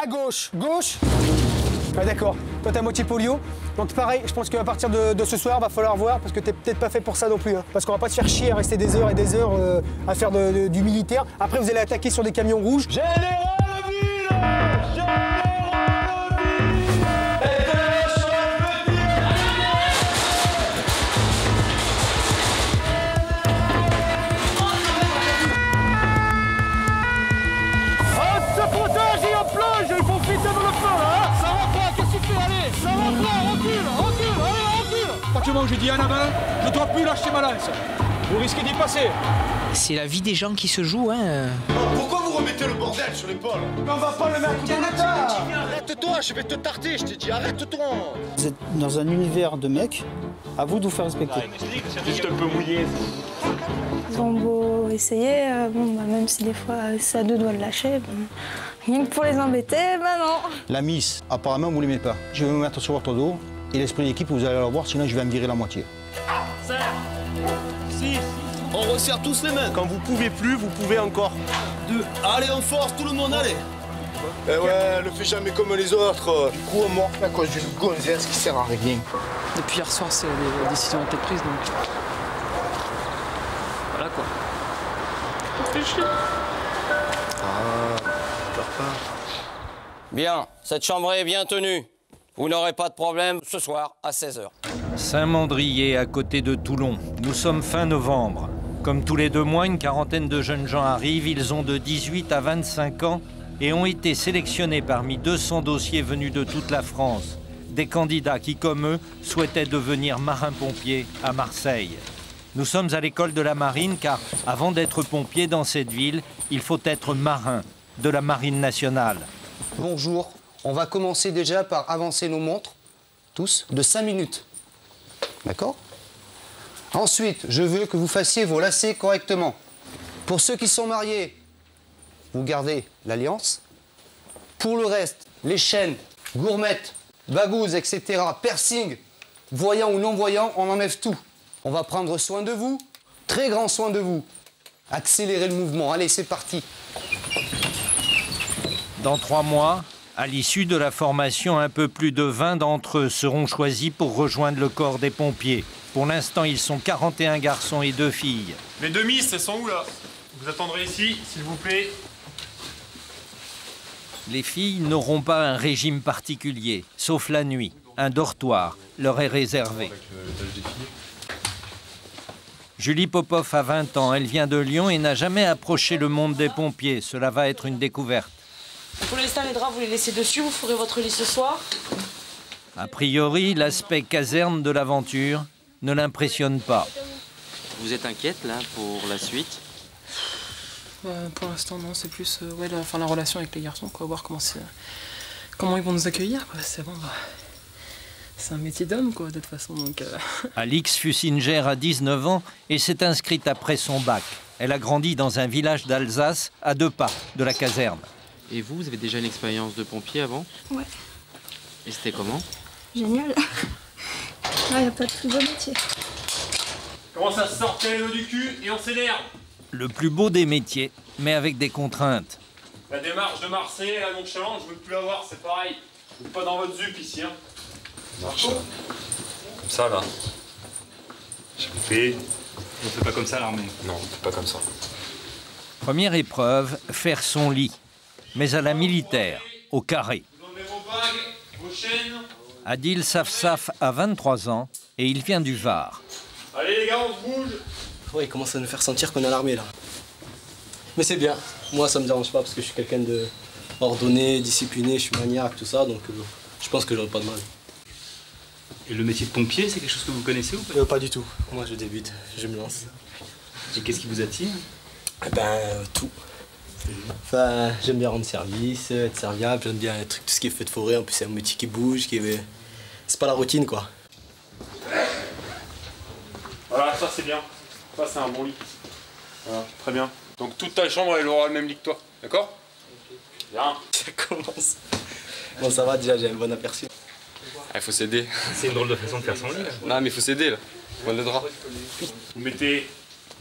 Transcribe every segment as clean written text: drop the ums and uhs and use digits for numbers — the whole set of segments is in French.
à gauche. Gauche. Ah, d'accord. Toi, t'es à moitié polio. Donc pareil, je pense qu'à partir de ce soir, va falloir voir, parce que t'es peut-être pas fait pour ça non plus. Hein. Parce qu'on va pas se faire chier à rester des heures et des heures à faire du militaire. Après, vous allez attaquer sur des camions rouges. Général Ville! Général À partir du moment où j'ai dit en avant, je ne dois plus lâcher ma lance. Vous risquez d'y passer. C'est la vie des gens qui se joue, hein. Pourquoi vous remettez le bordel sur l'épaule? On va pas le mettre dans l'état. Arrête-toi, je vais te tarter, je t'ai dit, arrête-toi. Vous êtes dans un univers de mecs, à vous de vous faire respecter. C'est juste un peu mouillé. Ils ont beau essayer, même si des fois c'est à deux doigts de lâcher, rien que pour les embêter, non. La miss, apparemment, vous ne l'aimez pas. Je vais me mettre sur votre dos et l'esprit d'équipe, vous allez le voir, sinon je vais me virer la moitié. 5, 6, on resserre tous les mains. Quand vous pouvez plus, vous pouvez encore. 2, allez en force, tout le monde, allez. Eh ouais, le fais jamais comme les autres. Du coup, on mord à cause d'une gonzesse qui sert à rien. Depuis hier soir, c'est les décisions ont été prises, donc... Voilà quoi. Ça fait chier. Pleure pas. Bien, cette chambre est bien tenue. Vous n'aurez pas de problème ce soir à 16 h. Saint-Mandrier, à côté de Toulon. Nous sommes fin novembre. Comme tous les 2 mois, une quarantaine de jeunes gens arrivent. Ils ont de 18 à 25 ans et ont été sélectionnés parmi 200 dossiers venus de toute la France. Des candidats qui, comme eux, souhaitaient devenir marins-pompiers à Marseille. Nous sommes à l'école de la marine car, avant d'être pompier dans cette ville, il faut être marin de la marine nationale. Bonjour, on va commencer déjà par avancer nos montres, tous, de 5 minutes. D'accord? Ensuite, je veux que vous fassiez vos lacets correctement. Pour ceux qui sont mariés, vous gardez l'alliance. Pour le reste, les chaînes, gourmettes, bagouses, etc., piercing, voyant ou non-voyant, on enlève tout. On va prendre soin de vous, très grand soin de vous. Accélérez le mouvement, allez, c'est parti. Dans 3 mois, à l'issue de la formation, un peu plus de 20 d'entre eux seront choisis pour rejoindre le corps des pompiers. Pour l'instant, ils sont 41 garçons et 2 filles. Les 2 miss, elles sont où là? Vous attendrez ici, s'il vous plaît. Les filles n'auront pas un régime particulier, sauf la nuit. Un dortoir leur est réservé. Julie Popov a 20 ans, elle vient de Lyon et n'a jamais approché le monde des pompiers. Cela va être une découverte. Pour l'instant, les draps, vous les laissez dessus, vous ferez votre lit ce soir. A priori, l'aspect caserne de l'aventure ne l'impressionne pas. Vous êtes inquiète là pour la suite? Pour l'instant, non, c'est plus ouais, la relation avec les garçons, quoi, voir comment ils vont nous accueillir. C'est bon, c'est un métier d'homme, quoi, de toute façon. Donc, Alix Fussinger a 19 ans et s'est inscrite après son bac. Elle a grandi dans un village d'Alsace, à 2 pas de la caserne. Et vous avez déjà une expérience de pompier avant? Ouais. Et c'était comment? Génial. Il n'y a pas de plus beau métier. Comment ça se sort les dos du cul et on s'énerve? Le plus beau des métiers, mais avec des contraintes. La démarche de Marseille, la nonchalance, je veux plus la voir, c'est pareil. Vous n'êtes pas dans votre zup ici, hein. Marche. Comme ça, là. J'ai coupé. On fait pas comme ça, l'armée. Non, on fait pas comme ça. Première épreuve, faire son lit. Mais à la militaire, au carré. Vous enlevez vos bagues, vos chaînes. Adil Safsaf a 23 ans et il vient du Var. Allez les gars, on se bouge. Ouais, il commence à nous faire sentir qu'on est à l'armée là. Mais c'est bien. Moi, ça me dérange pas parce que je suis quelqu'un de ordonné, discipliné, je suis maniaque, tout ça, donc je pense que j'aurai pas de mal. Et le métier de pompier, c'est quelque chose que vous connaissez ou pas? Pas du tout. Moi, je débute, je me lance. Et qu'est-ce qui vous attire? Tout. Enfin, j'aime bien rendre service, être serviable, j'aime bien tout ce qui est feu de forêt, en plus c'est un métier qui bouge, c'est pas la routine quoi. Voilà, ça c'est bien. Ça c'est un bon lit. Voilà, très bien. Donc toute ta chambre elle aura le même lit que toi, d'accord? Bien. Ça commence. Bon ça va déjà, j'ai un bon aperçu. Il faut s'aider. C'est une drôle de façon de faire son lit. Non mais il faut s'aider là. Prendre le drap. Vous mettez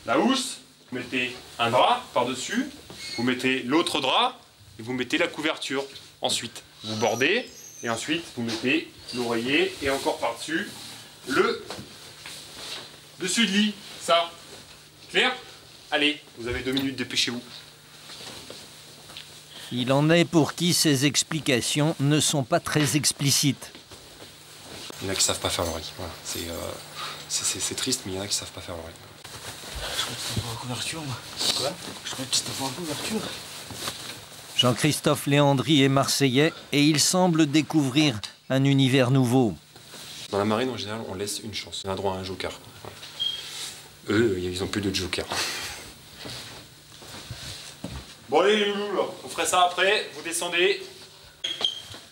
la housse, vous mettez un drap par-dessus, vous mettez l'autre drap et vous mettez la couverture. Ensuite, vous bordez, et ensuite, vous mettez l'oreiller, et encore par-dessus, le dessus de lit. Ça. Clair? Allez, vous avez 2 minutes, dépêchez-vous. Il en est pour qui ces explications ne sont pas très explicites. Il y en a qui savent pas faire l'oreille. Voilà. C'est triste, mais il y en a qui savent pas faire l'oreille. Je crois que c'était pour la couverture, moi. Quoi? Je crois que c'était pour la couverture. Jean-Christophe Léandri est marseillais et il semble découvrir un univers nouveau. Dans la marine, en général, on laisse une chance. On a droit à un joker. Voilà. Eux, ils ont plus de joker. Bon allez les loulous, là. On ferait ça après, vous descendez.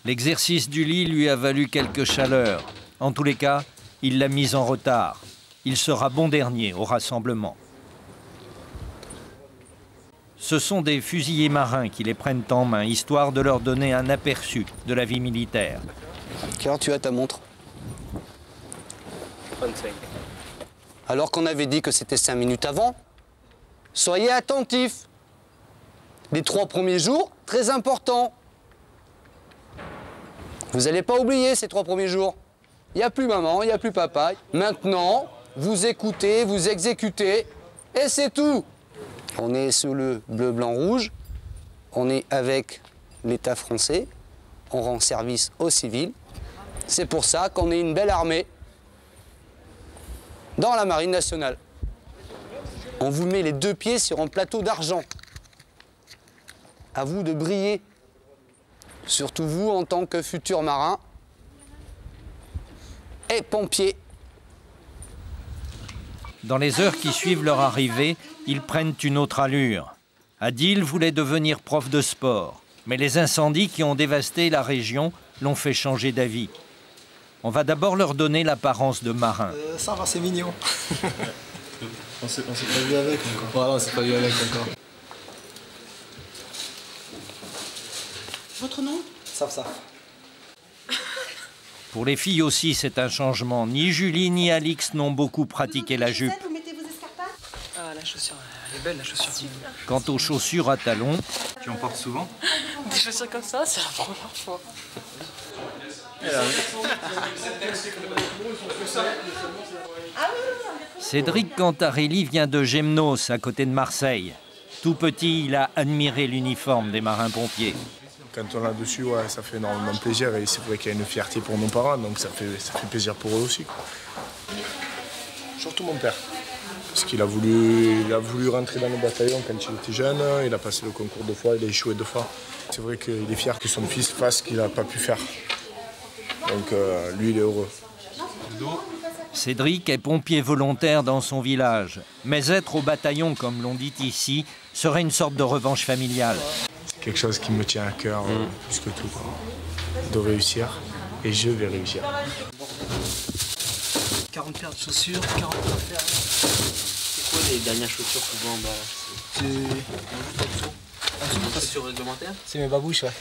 L'exercice du lit lui a valu quelques chaleurs. En tous les cas, il l'a mis en retard. Il sera bon dernier au rassemblement. Ce sont des fusiliers marins qui les prennent en main, histoire de leur donner un aperçu de la vie militaire. Quelle heure tu as ta montre? 35. Alors qu'on avait dit que c'était 5 minutes avant, soyez attentifs. Les 3 premiers jours, très importants. Vous n'allez pas oublier ces 3 premiers jours. Il n'y a plus maman, il n'y a plus papa. Maintenant, vous écoutez, vous exécutez, et c'est tout. On est sous le bleu, blanc, rouge. On est avec l'État français. On rend service aux civils. C'est pour ça qu'on est une belle armée dans la Marine nationale. On vous met les 2 pieds sur un plateau d'argent. À vous de briller. Surtout vous en tant que futur marin et pompier. Dans les heures qui suivent leur arrivée, ils prennent une autre allure. Adil voulait devenir prof de sport, mais les incendies qui ont dévasté la région l'ont fait changer d'avis. On va d'abord leur donner l'apparence de marins. Ça va, c'est mignon. On s'est pas vu avec encore. Ouais, on s'est pas vu avec encore. Votre nom? Saf. Pour les filles aussi, c'est un changement. Ni Julie ni Alix n'ont beaucoup pratiqué la jupe. Vous mettez vos escarpins? Ah, la chaussure, elle est belle, la chaussure. Quant aux chaussures à talons, Tu en portes souvent? Des chaussures comme ça, c'est la première fois. Cédric Cantarelli vient de Gemnos, à côté de Marseille. Tout petit, il a admiré l'uniforme des marins-pompiers. Quand on l'a dessus, ouais, ça fait énormément plaisir et c'est vrai qu'il y a une fierté pour nos parents, donc ça fait plaisir pour eux aussi. Surtout mon père, parce qu'il a voulu rentrer dans le bataillon quand il était jeune, il a passé le concours 2 fois, il a échoué 2 fois. C'est vrai qu'il est fier que son fils fasse ce qu'il n'a pas pu faire. Donc lui, il est heureux. Cédric est pompier volontaire dans son village, mais être au bataillon, comme l'on dit ici, serait une sorte de revanche familiale. C'est quelque chose qui me tient à cœur plus que tout, quoi. De réussir, et je vais réussir. 40 paires de chaussures, 40 paires à faire. C'est quoi les dernières chaussures que vous en bas? C'est chaussures réglementaires? C'est mes babouches, ouais.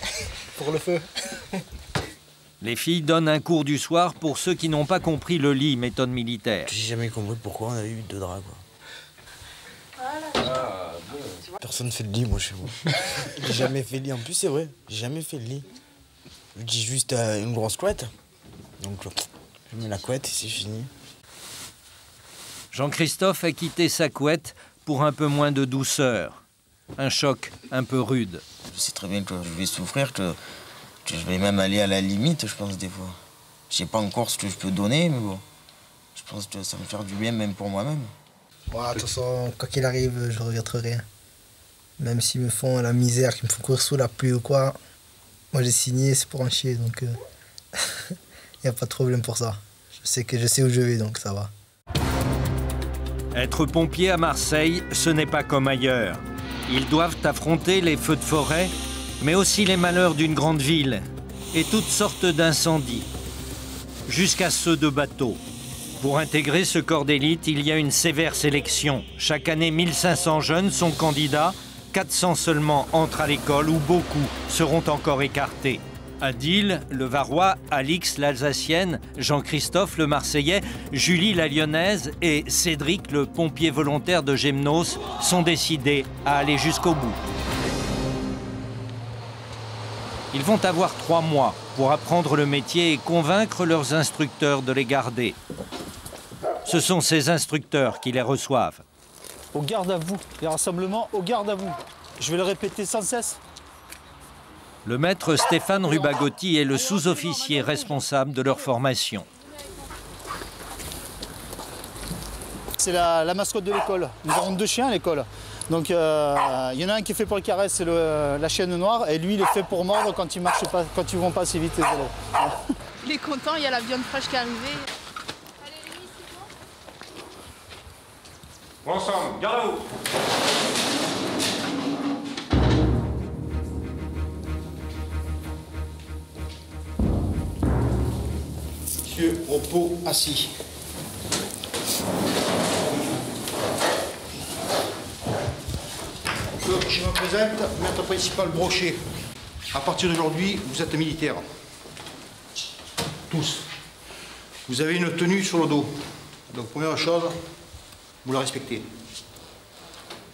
Pour le feu. Les filles donnent un cours du soir pour ceux qui n'ont pas compris le lit, méthode militaire. J'ai jamais compris pourquoi on a eu 2 draps, quoi. Personne ne fait le lit, moi, chez moi. J'ai jamais fait le lit. En plus, c'est vrai, j'ai jamais fait le lit. Je dis juste une grosse couette. Donc, je mets la couette et c'est fini. Jean-Christophe a quitté sa couette pour un peu moins de douceur. Un choc un peu rude. Je sais très bien que je vais souffrir, que je vais même aller à la limite, je pense, des fois. Je sais pas encore ce que je peux donner, mais bon. Je pense que ça va me faire du bien, même pour moi-même. Ouais, de toute façon, quoi qu'il arrive, je regretterai rien. Même s'ils me font la misère, qu'ils me font courir sous la pluie ou quoi, moi j'ai signé, c'est pour en chier, donc il n'y a pas de problème pour ça. Je sais où je vais, donc ça va. Être pompier à Marseille, ce n'est pas comme ailleurs. Ils doivent affronter les feux de forêt, mais aussi les malheurs d'une grande ville et toutes sortes d'incendies, jusqu'à ceux de bateaux. Pour intégrer ce corps d'élite, il y a une sévère sélection. Chaque année, 1500 jeunes sont candidats, 400 seulement entrent à l'école où beaucoup seront encore écartés. Adil, le Varois, Alix, l'Alsacienne, Jean-Christophe, le Marseillais, Julie, la Lyonnaise et Cédric, le pompier volontaire de Gemnos, sont décidés à aller jusqu'au bout. Ils vont avoir 3 mois pour apprendre le métier et convaincre leurs instructeurs de les garder. Ce sont ces instructeurs qui les reçoivent. Au garde à vous, les rassemblements au garde à vous. Je vais le répéter sans cesse. Le maître Stéphane Rubagotti est le sous-officier responsable de leur formation. C'est la mascotte de l'école. Nous avons 2 chiens à l'école. Donc il y en a un qui est fait pour les caresses, c'est la chienne noire, et lui il est fait pour mordre quand ils marchent pas, quand ils vont pas assez vite les élèves. Voilà. Il est content, il y a la viande fraîche qui est arrivée. Bon ensemble, garde à vous. Monsieur, repos, assis. Je me présente, maître principal Brochet. À partir d'aujourd'hui, vous êtes militaire. Tous. Vous avez une tenue sur le dos. Donc, première chose, vous la respectez.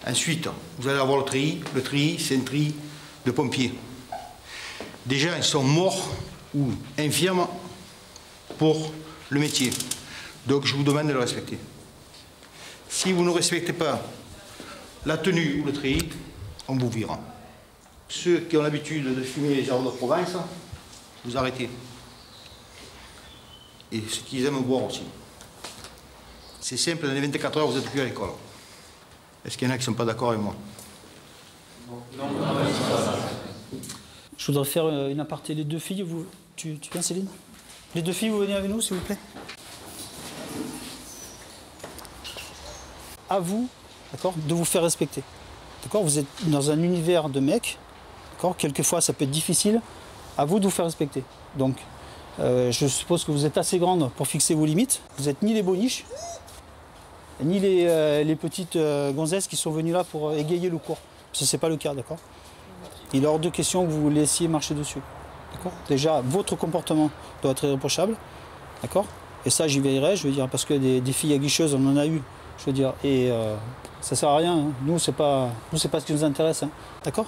Ensuite, vous allez avoir le treillis. Le treillis, c'est un treillis de pompiers. Des gens ils sont morts ou infirmes pour le métier. Donc, je vous demande de le respecter. Si vous ne respectez pas la tenue ou le treillis, on vous vire. Ceux qui ont l'habitude de fumer les herbes de Provence, vous arrêtez. Et ceux qui aiment boire aussi. C'est simple, dans les 24 heures, vous n'êtes plus à l'école. Est-ce qu'il y en a qui ne sont pas d'accord avec moi? Non. Je voudrais faire une aparté. Les 2 filles, tu viens Céline? Les 2 filles, vous venez avec nous, s'il vous plaît. À vous, d'accord, de vous faire respecter. D'accord, vous êtes dans un univers de mecs. D'accord, quelquefois, ça peut être difficile. À vous de vous faire respecter. Donc, je suppose que vous êtes assez grande pour fixer vos limites. Vous n'êtes ni les boniches, ni les petites gonzesses qui sont venues là pour égayer le cours. Parce que ce n'est pas le cas, d'accord? Il est hors de question que vous vous laissiez marcher dessus. D'accord? Déjà, votre comportement doit être irréprochable. D'accord? Et ça, j'y veillerai, je veux dire, parce que des filles aguicheuses, on en a eu. Je veux dire, et ça sert à rien. Hein. Nous, c'est pas ce qui nous intéresse. Hein. D'accord?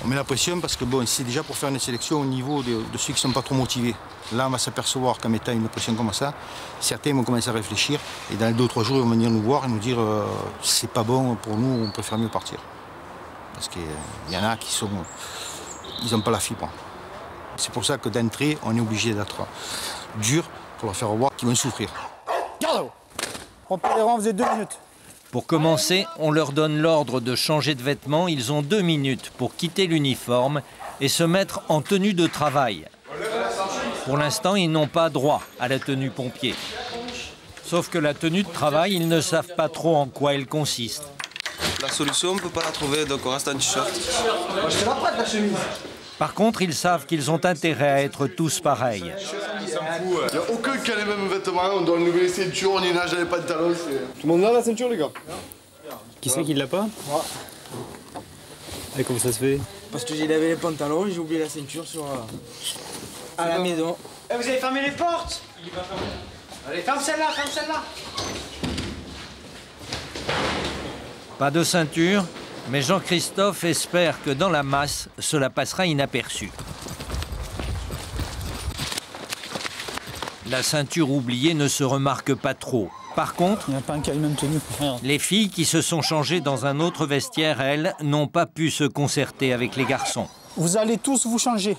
On met la pression parce que bon, c'est déjà pour faire une sélection au niveau de ceux qui ne sont pas trop motivés. Là, on va s'apercevoir qu'en mettant une pression comme ça, certains vont commencer à réfléchir et dans 2 ou 3 jours, ils vont venir nous voir et nous dire c'est pas bon pour nous, on préfère mieux partir. Parce qu'il y en a qui sont, ils n'ont pas la fibre. C'est pour ça que d'entrée, on est obligé d'être dur pour leur faire voir qu'ils vont souffrir. Garde! On peut les rendre, vous êtes 2 minutes. Pour commencer, on leur donne l'ordre de changer de vêtements. Ils ont 2 minutes pour quitter l'uniforme et se mettre en tenue de travail. Pour l'instant, ils n'ont pas droit à la tenue pompier. Sauf que la tenue de travail, ils ne savent pas trop en quoi elle consiste. La solution, on ne peut pas la trouver, donc on reste en t-shirt. Je te la prête, la chemise. Par contre, ils savent qu'ils ont intérêt à être tous pareils. Il n'y a aucun qui a les mêmes vêtements, on doit enlever les ceintures, on y nage dans les pantalons. Tout le monde a la ceinture, les gars? Qui c'est qui l'a pas? Moi. Et comment ça se fait? Parce que j'ai lavé les pantalons et j'ai oublié la ceinture à la maison. Eh, vous avez fermé les portes? Allez, ferme celle-là, ferme celle-là. Pas de ceinture, mais Jean-Christophe espère que dans la masse, cela passera inaperçu. La ceinture oubliée ne se remarque pas trop. Par contre, il n'y a pas un qui a une même tenue. Les filles qui se sont changées dans un autre vestiaire, elles, n'ont pas pu se concerter avec les garçons. Vous allez tous vous changer.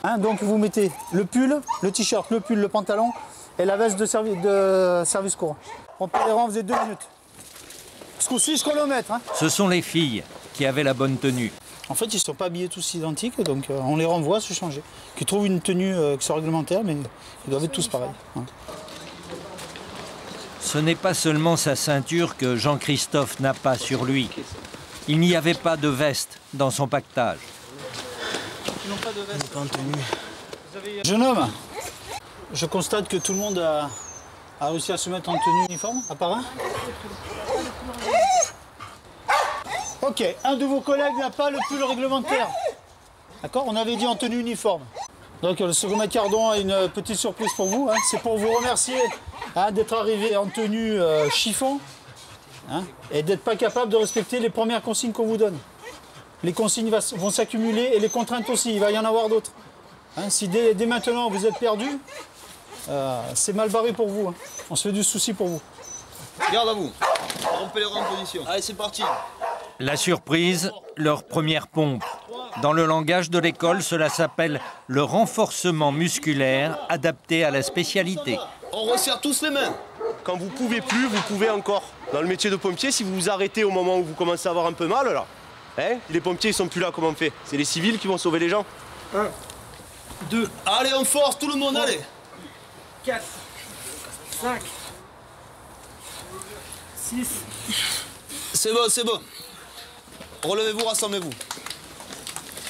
Hein, donc vous mettez le pull, le t-shirt, le pull, le pantalon et la veste de service courant. On peut les rendre, vous êtes 2 minutes. Ce coup-ci, je chronomètre. Hein. Ce sont les filles qui avaient la bonne tenue. En fait, ils ne sont pas habillés tous identiques, donc on les renvoie à se changer. Qui trouvent une tenue qui soit réglementaire, mais ils doivent être tous pareils. Hein. Ce n'est pas seulement sa ceinture que Jean-Christophe n'a pas sur lui. Il n'y avait pas de veste dans son pactage. Ils n'ont pas de veste. Pas en tenue. Jeune homme, je constate que tout le monde a réussi à se mettre en tenue uniforme, à part un. Ok, un de vos collègues n'a pas le pull réglementaire. D'accord? On avait dit en tenue uniforme. Donc le second Macardon a une petite surprise pour vous. Hein. C'est pour vous remercier d'être arrivé en tenue chiffon et d'être pas capable de respecter les premières consignes qu'on vous donne. les consignes vont s'accumuler et les contraintes aussi, il va y en avoir d'autres. Hein, si dès maintenant vous êtes perdu, c'est mal barré pour vous. Hein. On se fait du souci pour vous. Garde à vous. Rompez les rangs en position. Allez, c'est parti. La surprise, leur première pompe. Dans le langage de l'école, cela s'appelle le renforcement musculaire adapté à la spécialité. On resserre tous les mains. Quand vous pouvez plus, vous pouvez encore. Dans le métier de pompier, si vous vous arrêtez au moment où vous commencez à avoir un peu mal, là, hein, les pompiers ils sont plus là, comment on fait? C'est les civils qui vont sauver les gens. 1, 2, allez en force, tout le monde, allez. 4, 5, 6. C'est bon, c'est bon. Relevez-vous, rassemblez-vous.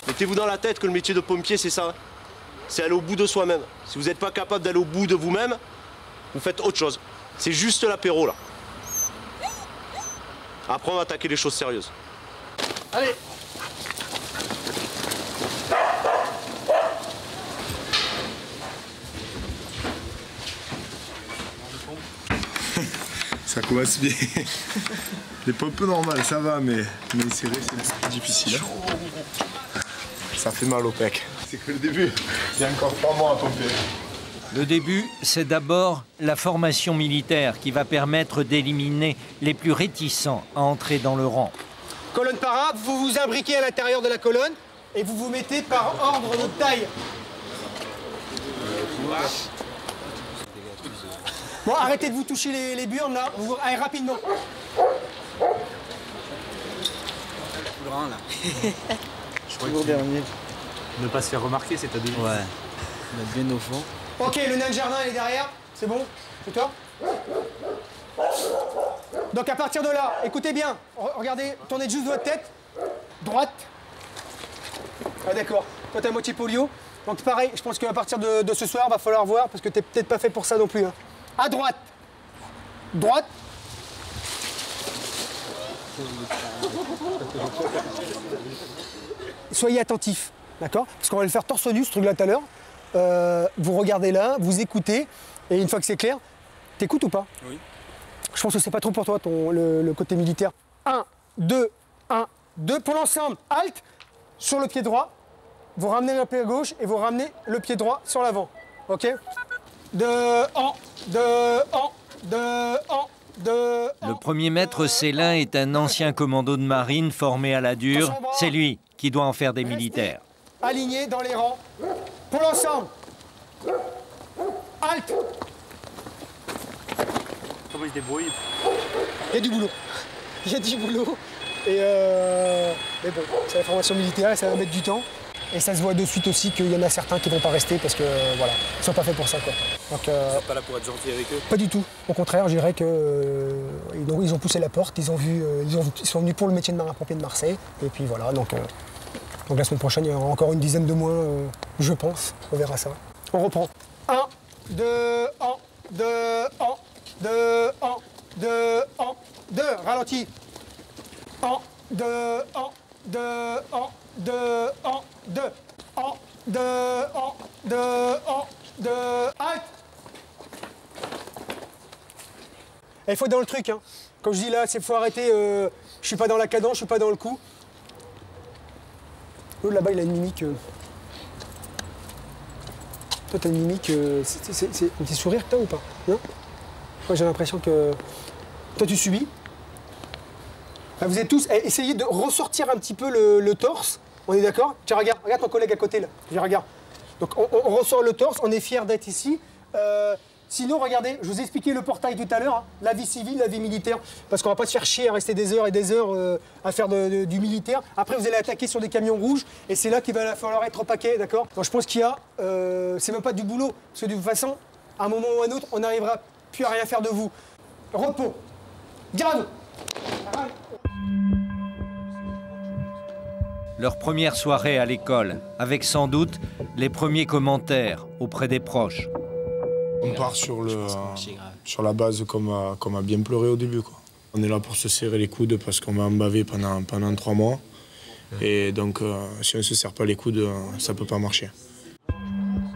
Mettez-vous dans la tête que le métier de pompier, c'est ça. C'est aller au bout de soi-même. Si vous n'êtes pas capable d'aller au bout de vous-même, vous faites autre chose. C'est juste l'apéro, là. Après, on va attaquer les choses sérieuses. Allez. Ça commence bien. Les pompes normales, ça va, mais serré, c'est difficile. Ça fait mal au pec. C'est que le début. Il y a encore 3 mois à pomper. Le début, c'est d'abord la formation militaire qui va permettre d'éliminer les plus réticents à entrer dans le rang. Colonne para, vous vous imbriquez à l'intérieur de la colonne et vous vous mettez par ordre de taille. Bon, arrêtez de vous toucher les burnes là. Allez, rapidement. Le grand là. Je crois toujours dernier. Ne pas se faire remarquer, c'est ta devise. Ouais. Mettre bien au fond. Ok, le nain de jardin il est derrière. C'est bon? C'est toi? Donc à partir de là, écoutez bien. Regardez, tournez juste votre tête. Droite. Ah d'accord. Toi t'es à moitié polio. Donc pareil, je pense qu'à partir de ce soir, va falloir voir parce que t'es peut-être pas fait pour ça non plus. Hein. À droite. Droite. Soyez attentifs, d'accord? Parce qu'on va le faire torse nu, ce truc-là tout à l'heure. Vous regardez là, vous écoutez, et une fois que c'est clair, t'écoutes ou pas? Oui. Je pense que c'est pas trop pour toi, le côté militaire. 1, 2, 1, 2. Pour l'ensemble, halte sur le pied droit. Vous ramenez le pied gauche et vous ramenez le pied droit sur l'avant. Ok? 2, 1, 2, 1, 2, 1, 2, 1. Le premier maître Célin est un ancien commando de marine formé à la dure. C'est lui qui doit en faire des militaires. Aligné dans les rangs. Pour l'ensemble. Halte. Comment il se débrouille? Il y a du boulot. Il y a du boulot. Et mais bon, c'est la formation militaire et ça va mettre du temps. Et ça se voit de suite aussi qu'il y en a certains qui vont pas rester parce que voilà, ils sont pas faits pour ça quoi. Donc, ils sont pas là pour être gentils avec eux? Pas du tout. Au contraire, je dirais que ils ont poussé la porte, ils sont venus pour le métier de marin-pompier de Marseille. Et puis voilà, donc la semaine prochaine, il y aura encore une dizaine de moins, je pense. On verra ça. On reprend. 1, 2, 1, 2, 1, 2, 1, 2, 1, 2. Ralenti. 1, 2, 1, 2, 1, 2, 1, 2, 1, 2, 1, 2, 1, 2, halte. Il faut être dans le truc, hein. Comme je dis là, il faut arrêter, je suis pas dans la cadence, je suis pas dans le coup. L'autre là-bas, il a une mimique. Toi, t'as une mimique, c'est un petit sourire que t'as ou pas? Non? Moi, j'ai l'impression que... Toi, tu subis. Vous êtes tous... Essayez de ressortir un petit peu le torse. On est d'accord? Tiens, regarde ton collègue à côté, là. Regarde. Donc, on ressort le torse, on est fiers d'être ici. Sinon, regardez, je vous ai expliqué le portail tout à l'heure, hein, la vie civile, la vie militaire, parce qu'on va pas se faire chier à rester des heures et des heures à faire du militaire. Après, vous allez attaquer sur des camions rouges, et c'est là qu'il va falloir être au paquet, d'accord? Donc, je pense qu'il y a... c'est même pas du boulot, parce que de toute façon, à un moment ou à un autre, on n'arrivera plus à rien faire de vous. Repos. Garde. Leur première soirée à l'école, avec sans doute les premiers commentaires auprès des proches. On part sur la base comme a bien pleuré au début, quoi. On est là pour se serrer les coudes parce qu'on m'a embavé pendant 3 mois. Et donc, si on ne se serre pas les coudes, ça ne peut pas marcher.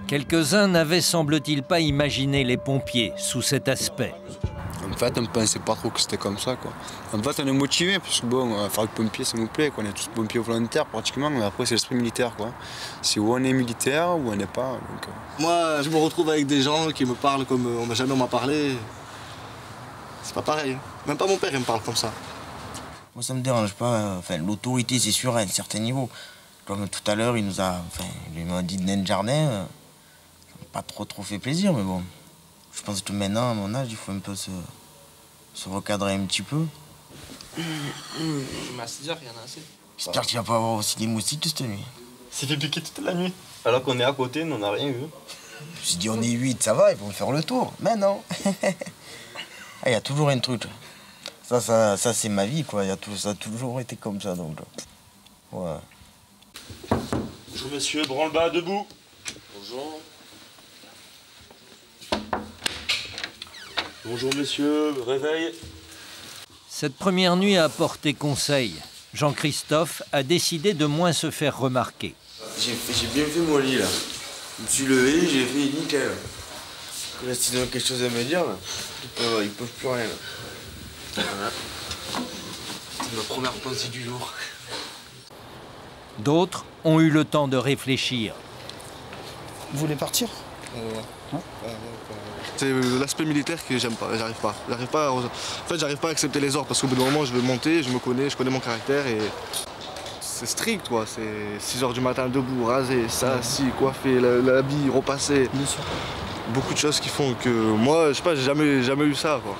Quelques-uns n'avaient, semble-t-il, pas imaginé les pompiers sous cet aspect. En fait, on ne pensait pas trop que c'était comme ça, quoi. En fait, on est motivé, parce que bon, faire le pompier, ça nous plaît, quoi. On est tous pompiers volontaires, pratiquement, mais après, c'est l'esprit militaire, quoi. C'est où on est militaire, ou on n'est pas, donc... Moi, je me retrouve avec des gens qui me parlent comme on n'a jamais m'a parlé. C'est pas pareil. Même pas mon père, il me parle comme ça. Moi, ça me dérange pas. Enfin, l'autorité, c'est sûr, à un certain niveau. Comme tout à l'heure, il m'a dit de nain de jardin. Ça m'a pas trop fait plaisir, mais bon. Je pense que maintenant, à mon âge, il faut un peu se recadrer un petit peu. Mais à 6 heures, il y en a assez. J'espère qu'il va pas avoir aussi des moustiques cette nuit. C'est fait piquer toute la nuit. Alors qu'on est à côté, nous, on n'a rien vu. Je me suis dit, on est 8, ça va, ils vont faire le tour. Mais non. Il y a toujours un truc. Ça c'est ma vie, quoi. Ça a toujours été comme ça, donc. Ouais. Bonjour, monsieur, branle-bas, debout. Bonjour. Bonjour, monsieur, réveil. Cette première nuit a porté conseil. Jean-Christophe a décidé de moins se faire remarquer. J'ai bien fait mon lit, là. Je me suis levé, j'ai fait nickel. Là, s'ils ont quelque chose à me dire, là, ils peuvent plus rien. Voilà. C'est ma première pensée du jour. D'autres ont eu le temps de réfléchir. Vous voulez partir? C'est l'aspect militaire que j'aime pas, j'arrive pas. En fait, j'arrive pas à accepter les ordres parce qu'au bout d'un moment, je veux monter, je connais mon caractère et c'est strict, quoi. C'est 6 h du matin debout, rasé, ça, si, coiffé, l'habit, repassé. Bien sûr. Beaucoup de choses qui font que moi, je sais pas, j'ai jamais eu ça, quoi.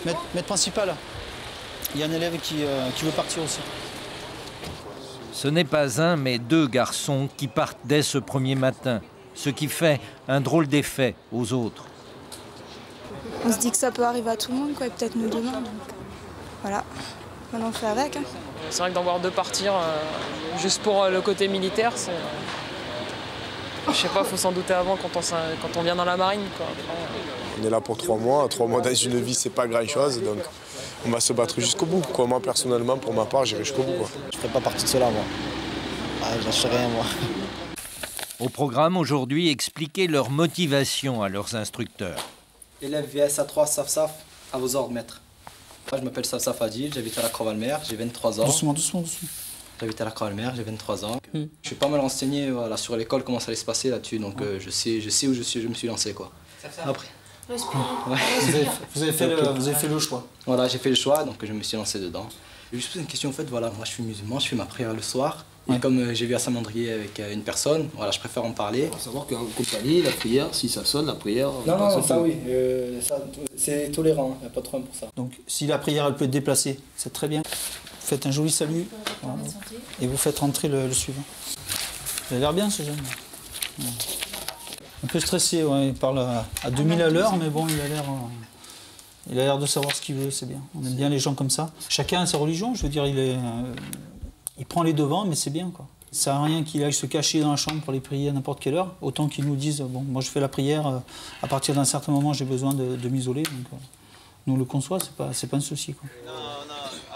Maître principal, il y a un élève qui veut partir aussi. Ce n'est pas un, mais 2 garçons qui partent dès ce premier matin, ce qui fait un drôle d'effet aux autres. On se dit que ça peut arriver à tout le monde, quoi, et peut-être nous demain. Donc, voilà, maintenant on fait avec. Hein. C'est vrai que d'en voir 2 partir, juste pour le côté militaire, c'est... je sais pas, faut s'en douter avant quand on vient dans la marine, quoi. On est là pour 3 mois. 3 mois dans une vie, c'est pas grand-chose, donc on va se battre jusqu'au bout. Quoi. Moi, personnellement, pour ma part, j'irai jusqu'au bout. Quoi. Je ferai pas partie de cela, moi. J'en sais rien, moi. Au programme aujourd'hui, expliquer leur motivation à leurs instructeurs. Élève VSA3 SAF-SAF, à vos ordres, maître. Moi, je m'appelle SAF-SAF Adil, j'habite à la Croix-Valmer, j'ai 23 ans. Doucement. J'habite à la Croix-Valmer, j'ai 23 ans. Je suis pas mal renseigné voilà, sur l'école, comment ça allait se passer là-dessus, donc je sais où je me suis lancé, quoi. Après. Ouais. Vous avez fait le choix. Voilà, j'ai fait le choix, donc je me suis lancé dedans. Je vais juste poser une question, en fait, voilà, moi je suis musulman, je fais ma prière le soir. Et comme j'ai vu à Saint-Mandrier avec une personne, voilà, je préfère en parler. Il faut savoir qu'en compagnie, la prière, si ça sonne, la prière... Non, ça oui, c'est tolérant, il n'y a pas de problème pour ça. Donc si la prière elle peut être déplacée, c'est très bien. Vous faites un joli salut voilà, et vous faites rentrer le suivant. Il a l'air bien ce jeune. Ouais. Un peu stressé, ouais, il parle à 2000 à l'heure, mais bon, il a l'air de savoir ce qu'il veut, c'est bien. On aime bien les gens comme ça. Chacun a sa religion, je veux dire, il prend les devants, mais c'est bien, quoi. Ça sert à rien qu'il aille se cacher dans la chambre pour les prier à n'importe quelle heure. Autant qu'ils nous disent, bon, moi je fais la prière, à partir d'un certain moment, j'ai besoin de m'isoler. Donc, nous le conçoit, c'est pas un souci, quoi.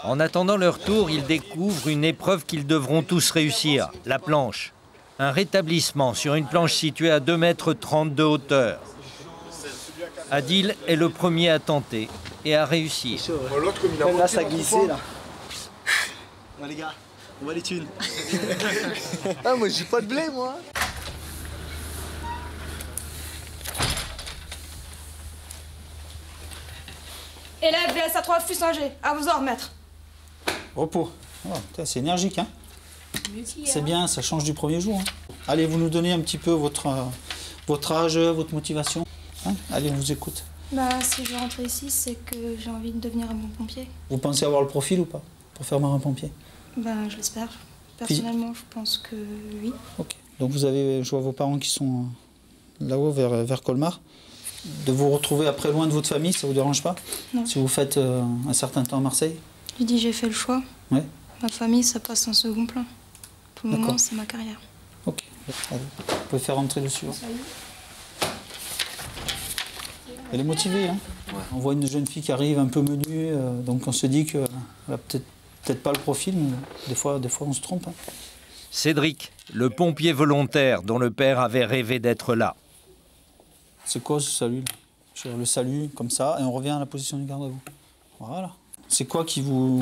En attendant leur tour, ils découvrent une épreuve qu'ils devront tous réussir, la planche. Un rétablissement sur une planche située à 2,30 m de hauteur. Adil est le premier à tenter et à réussir. Là, ça a glissé, là. Bon, les gars, on va les thunes. Ah, moi, j'ai pas de blé, moi. Élève VSA3 Fusanger, à vos ordres, maître. Repos. Oh, c'est énergique, hein. C'est bien, ça change du premier jour. Hein. Allez, vous nous donnez un petit peu votre âge, votre motivation. Hein, allez, on vous écoute. Bah, si je veux rentrer ici, c'est que j'ai envie de devenir un pompier. Vous pensez avoir le profil ou pas pour faire marin-pompier? Bah, je l'espère. Personnellement, je pense que oui. Ok. Donc vous avez, je vois vos parents qui sont là-haut vers Colmar. De vous retrouver après loin de votre famille, ça vous dérange pas? Non. Si vous faites un certain temps à Marseille? Je dis j'ai fait le choix. Ouais. Ma famille, ça passe en second plan. Pour le moment, c'est ma carrière. Ok. Allez. Vous pouvez faire rentrer le suivant. Elle est motivée, hein. Ouais. On voit une jeune fille qui arrive un peu menue, donc on se dit qu'elle n'a peut-être pas le profil, mais des fois on se trompe. Hein. Cédric, le pompier volontaire dont le père avait rêvé d'être là. C'est quoi ce salut là? Je le salue comme ça et on revient à la position du garde à vous. Voilà. C'est quoi qui vous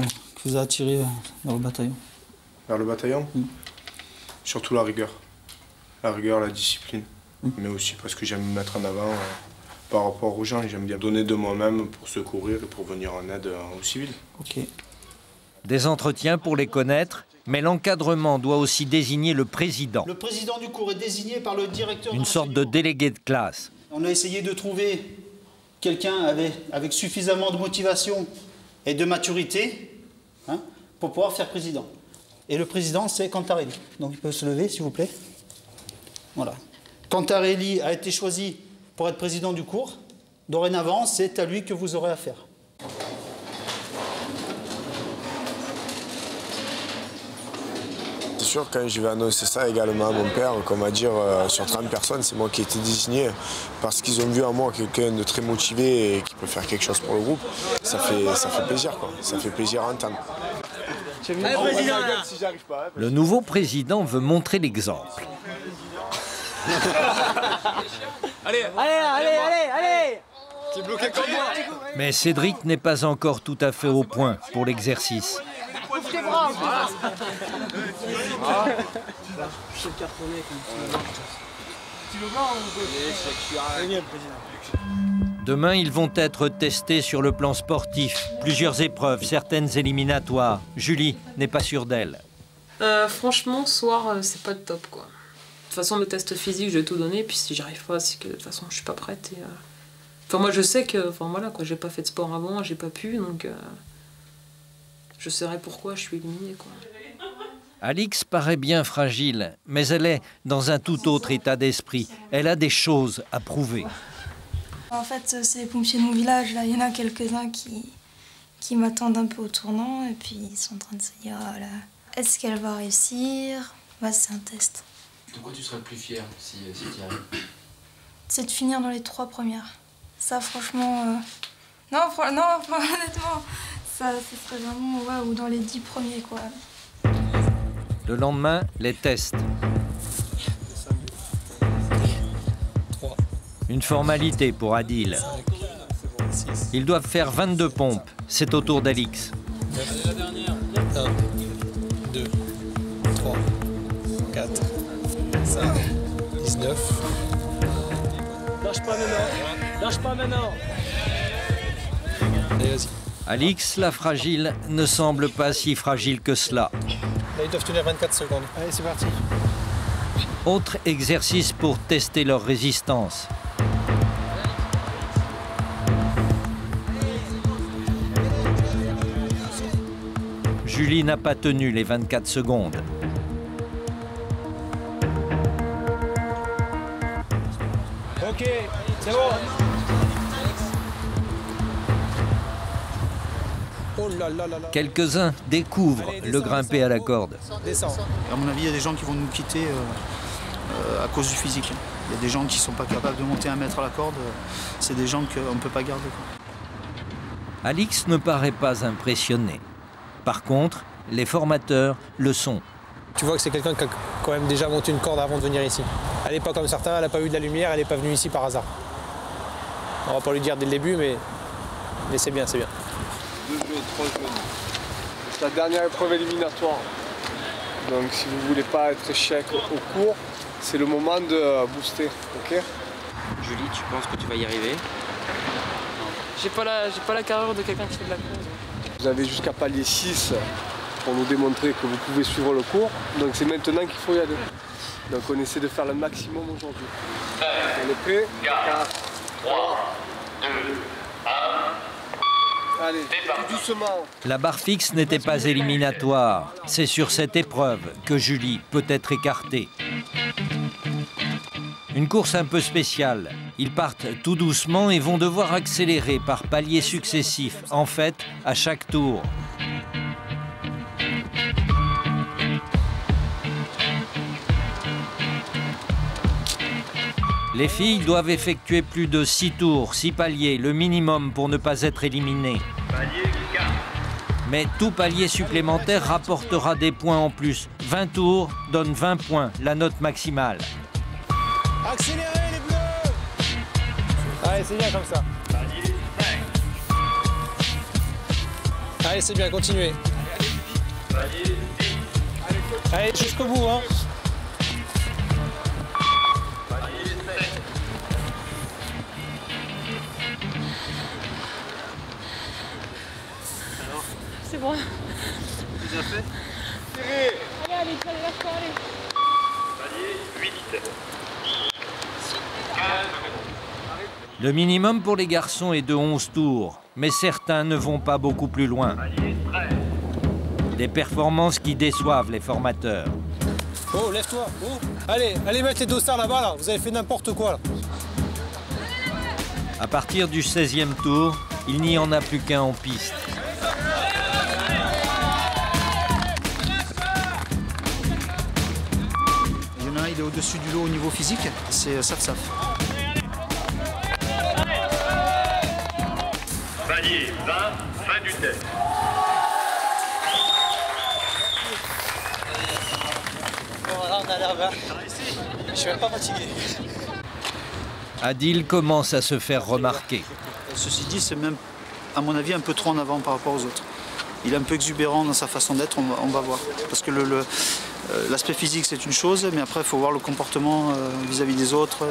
a attiré vers le bataillon? Vers le bataillon? Surtout la rigueur. La rigueur, la discipline. Mais aussi parce que j'aime me mettre en avant par rapport aux gens. J'aime bien donner de moi-même pour secourir et pour venir en aide aux civils. Ok. Des entretiens pour les connaître, mais l'encadrement doit aussi désigner le président. Le président du cours est désigné par le directeur. Une sorte de délégué de classe. On a essayé de trouver quelqu'un avec suffisamment de motivation et de maturité pour pouvoir faire président. Et le président, c'est Cantarelli. Donc il peut se lever, s'il vous plaît. Voilà. Cantarelli a été choisi pour être président du cours. Dorénavant, c'est à lui que vous aurez affaire. C'est sûr, quand je vais annoncer ça également à mon père, comme à dire, sur 30 personnes, c'est moi qui ai été désigné, parce qu'ils ont vu en moi quelqu'un de très motivé et qui peut faire quelque chose pour le groupe. Ça fait plaisir, quoi. Ça fait plaisir à entendre. Le nouveau président veut montrer l'exemple. Allez. T'es bloqué comme moi. Mais Cédric n'est pas encore tout à fait au point pour l'exercice. Demain, ils vont être testés sur le plan sportif. Plusieurs épreuves, certaines éliminatoires. Julie n'est pas sûre d'elle. Franchement, ce soir, c'est pas le top, quoi. De toute façon, le test physique, je vais tout donner. Puis si j'arrive pas, c'est que de toute façon, je suis pas prête. Et, Enfin, moi, je sais que, enfin voilà, quoi, j'ai pas fait de sport avant, j'ai pas pu, donc je saurais pourquoi je suis éliminée, quoi. Alix paraît bien fragile, mais elle est dans un tout autre état d'esprit. Elle a des choses à prouver. En fait, c'est les pompiers de mon village, là, il y en a quelques-uns qui m'attendent un peu au tournant, et puis ils sont en train de se dire, oh là, est-ce qu'elle va réussir? Bah, c'est un test. De quoi tu serais le plus fière si tu y arrives? C'est de finir dans les 3 premières. Ça, franchement... Non, honnêtement, ça serait vraiment, ouais, ou dans les 10 premiers, quoi. Le lendemain, les tests. Une formalité pour Adil. Ils doivent faire 22 pompes. C'est au tour d'Alix. 1, 2, 3, 4, 5, 19. Lâche pas maintenant. Lâche pas maintenant. Allez, vas-y. Alix, la fragile, ne semble pas si fragile que cela. Là, ils doivent tenir 24 secondes. Allez, c'est parti. Autre exercice pour tester leur résistance. Julie n'a pas tenu les 24 secondes. Ok, c'est bon. Oh là là là là. Quelques-uns découvrent le grimper à la corde. Descends. À mon avis, il y a des gens qui vont nous quitter à cause du physique. Il y a des gens qui ne sont pas capables de monter 1 mètre à la corde. C'est des gens qu'on ne peut pas garder, quoi. Alix ne paraît pas impressionné. Par contre, les formateurs le sont. Tu vois que c'est quelqu'un qui a quand même déjà monté une corde avant de venir ici. Elle n'est pas comme certains, elle n'a pas vu de la lumière, elle n'est pas venue ici par hasard. On va pas lui dire dès le début, mais c'est bien, c'est bien. 2 jeux, 3 jeux. C'est la dernière épreuve éliminatoire. Donc si vous ne voulez pas être échec au cours, c'est le moment de booster, ok? Julie, tu penses que tu vas y arriver? J'ai pas la carrure de quelqu'un qui fait de la course. Vous avez jusqu'à palier 6 pour nous démontrer que vous pouvez suivre le cours. Donc c'est maintenant qu'il faut y aller. Donc on essaie de faire le maximum aujourd'hui. On est prêt? 4, 3, 2, 1. Allez, tout doucement. La barre fixe n'était pas éliminatoire. C'est sur cette épreuve que Julie peut être écartée. Une course un peu spéciale. Ils partent tout doucement et vont devoir accélérer par paliers successifs, en fait, à chaque tour. Les filles doivent effectuer plus de 6 tours, 6 paliers, le minimum pour ne pas être éliminées. Mais tout palier supplémentaire rapportera des points en plus. 20 tours donne 20 points, la note maximale. Accélérez les bleus. Allez, c'est bien comme ça. Allez, c'est bien, continuez. Allez, jusqu'au bout, hein. C'est bon. Bien fait. Allez, lâche-toi, allez. Palier 8. Le minimum pour les garçons est de 11 tours, mais certains ne vont pas beaucoup plus loin. Des performances qui déçoivent les formateurs. Oh, lève-toi. Oh. Allez, allez mettre les dossards là-bas, là. Vous avez fait n'importe quoi, là. À partir du 16e tour, il n'y en a plus qu'un en piste. Il y en a un, il est au-dessus du lot au niveau physique, c'est Saf-Saf. Palier 20, fin du test. Je suis même pas fatigué. Adil commence à se faire remarquer. Ceci dit, c'est même, à mon avis, un peu trop en avant par rapport aux autres. Il est un peu exubérant dans sa façon d'être, on va voir. Parce que l'aspect physique, c'est une chose, mais après, il faut voir le comportement vis-à-vis des autres,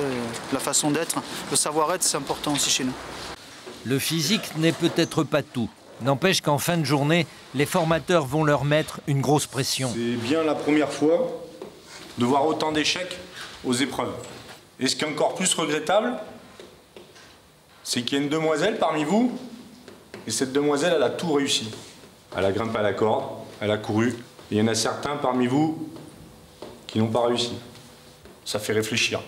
la façon d'être. Le savoir-être, c'est important aussi chez nous. Le physique n'est peut-être pas tout. N'empêche qu'en fin de journée, les formateurs vont leur mettre une grosse pression. C'est bien la première fois de voir autant d'échecs aux épreuves. Et ce qui est encore plus regrettable, c'est qu'il y a une demoiselle parmi vous, et cette demoiselle, elle a tout réussi. Elle a grimpé à la corde, elle a couru, et il y en a certains parmi vous qui n'ont pas réussi. Ça fait réfléchir.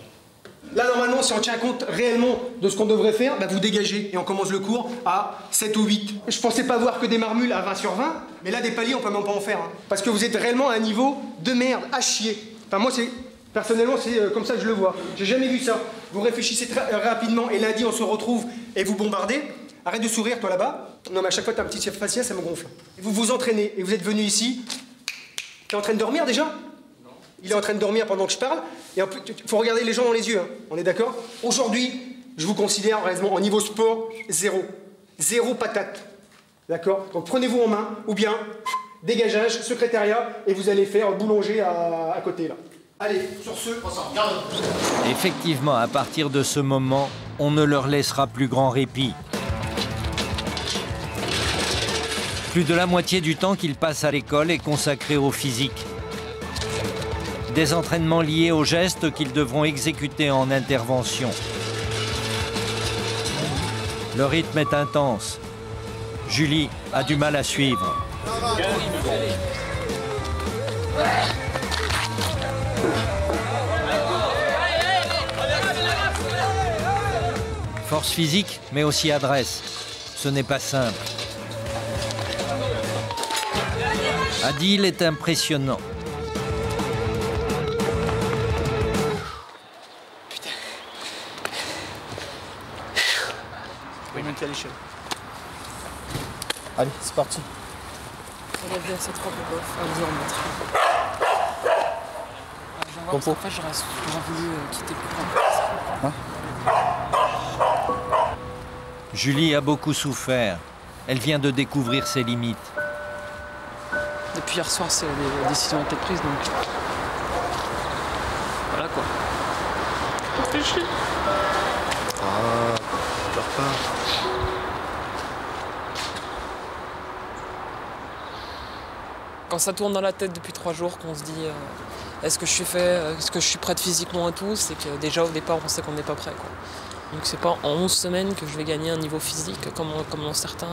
Là, normalement, si on tient compte réellement de ce qu'on devrait faire, bah, vous dégagez et on commence le cours à 7 ou 8. Je pensais pas voir que des marmules à 20 sur 20, mais là, des paliers, on peut même pas en faire. Hein, parce que vous êtes réellement à un niveau de merde, à chier. Enfin, moi, personnellement, c'est comme ça que je le vois. J'ai jamais vu ça. Vous réfléchissez très rapidement et lundi, on se retrouve et vous bombardez. Arrête de sourire, toi, là-bas. Non, mais à chaque fois, t'as un petit faciès, ça me gonfle. Et vous vous entraînez et vous êtes venu ici. T'es en train de dormir déjà ? Il est en train de dormir pendant que je parle. Et il faut regarder les gens dans les yeux. Hein. On est d'accord? Aujourd'hui, je vous considère réellement en niveau sport, 0. 0 patate. D'accord? Donc prenez-vous en main, ou bien dégageage, secrétariat, et vous allez faire boulanger à côté là. Allez, sur ce, regarde. Effectivement, à partir de ce moment, on ne leur laissera plus grand répit. Plus de la moitié du temps qu'ils passent à l'école est consacré au physique. Des entraînements liés aux gestes qu'ils devront exécuter en intervention. Le rythme est intense. Julie a du mal à suivre. Force physique, mais aussi adresse. Ce n'est pas simple. Adil est impressionnant. À l'échelle. Allez, c'est parti. On a bien cette robe de bof, à vous remettre. Compo. En fait, j'aurais voulu quitter plus grand. Julie a beaucoup souffert. Elle vient de découvrir ses limites. Depuis hier soir, c'est la décision a été prise, donc... Voilà quoi. Réfléchis. Ah, pleure pas. Quand ça tourne dans la tête depuis 3 jours, qu'on se dit est-ce que je suis fait, est-ce que je suis prête physiquement et tout, c'est que déjà au départ on sait qu'on n'est pas prêt, quoi. Donc c'est pas en 11 semaines que je vais gagner un niveau physique comme certains.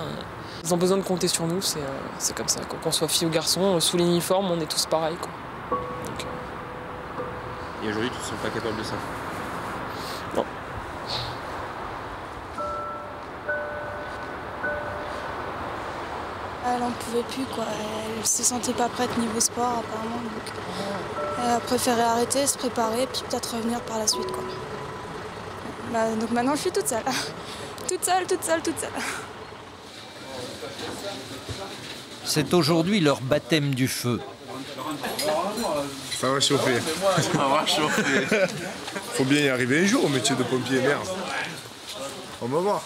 Ils ont besoin de compter sur nous, c'est comme ça, quoi. Qu'on soit fille ou garçon, sous l'uniforme on est tous pareils, quoi. Donc, Et aujourd'hui tu ne te sens pas capable de ça? Non. Elle n'en pouvait plus, quoi. Elle se sentait pas prête niveau sport, apparemment. Donc, elle a préféré arrêter, se préparer, puis peut-être revenir par la suite, quoi. Bah, donc maintenant, je suis toute seule. Toute seule, toute seule, toute seule. C'est aujourd'hui leur baptême du feu. Ça va chauffer. Ça va chauffer. Faut bien y arriver un jour au métier de pompier, merde. On va voir.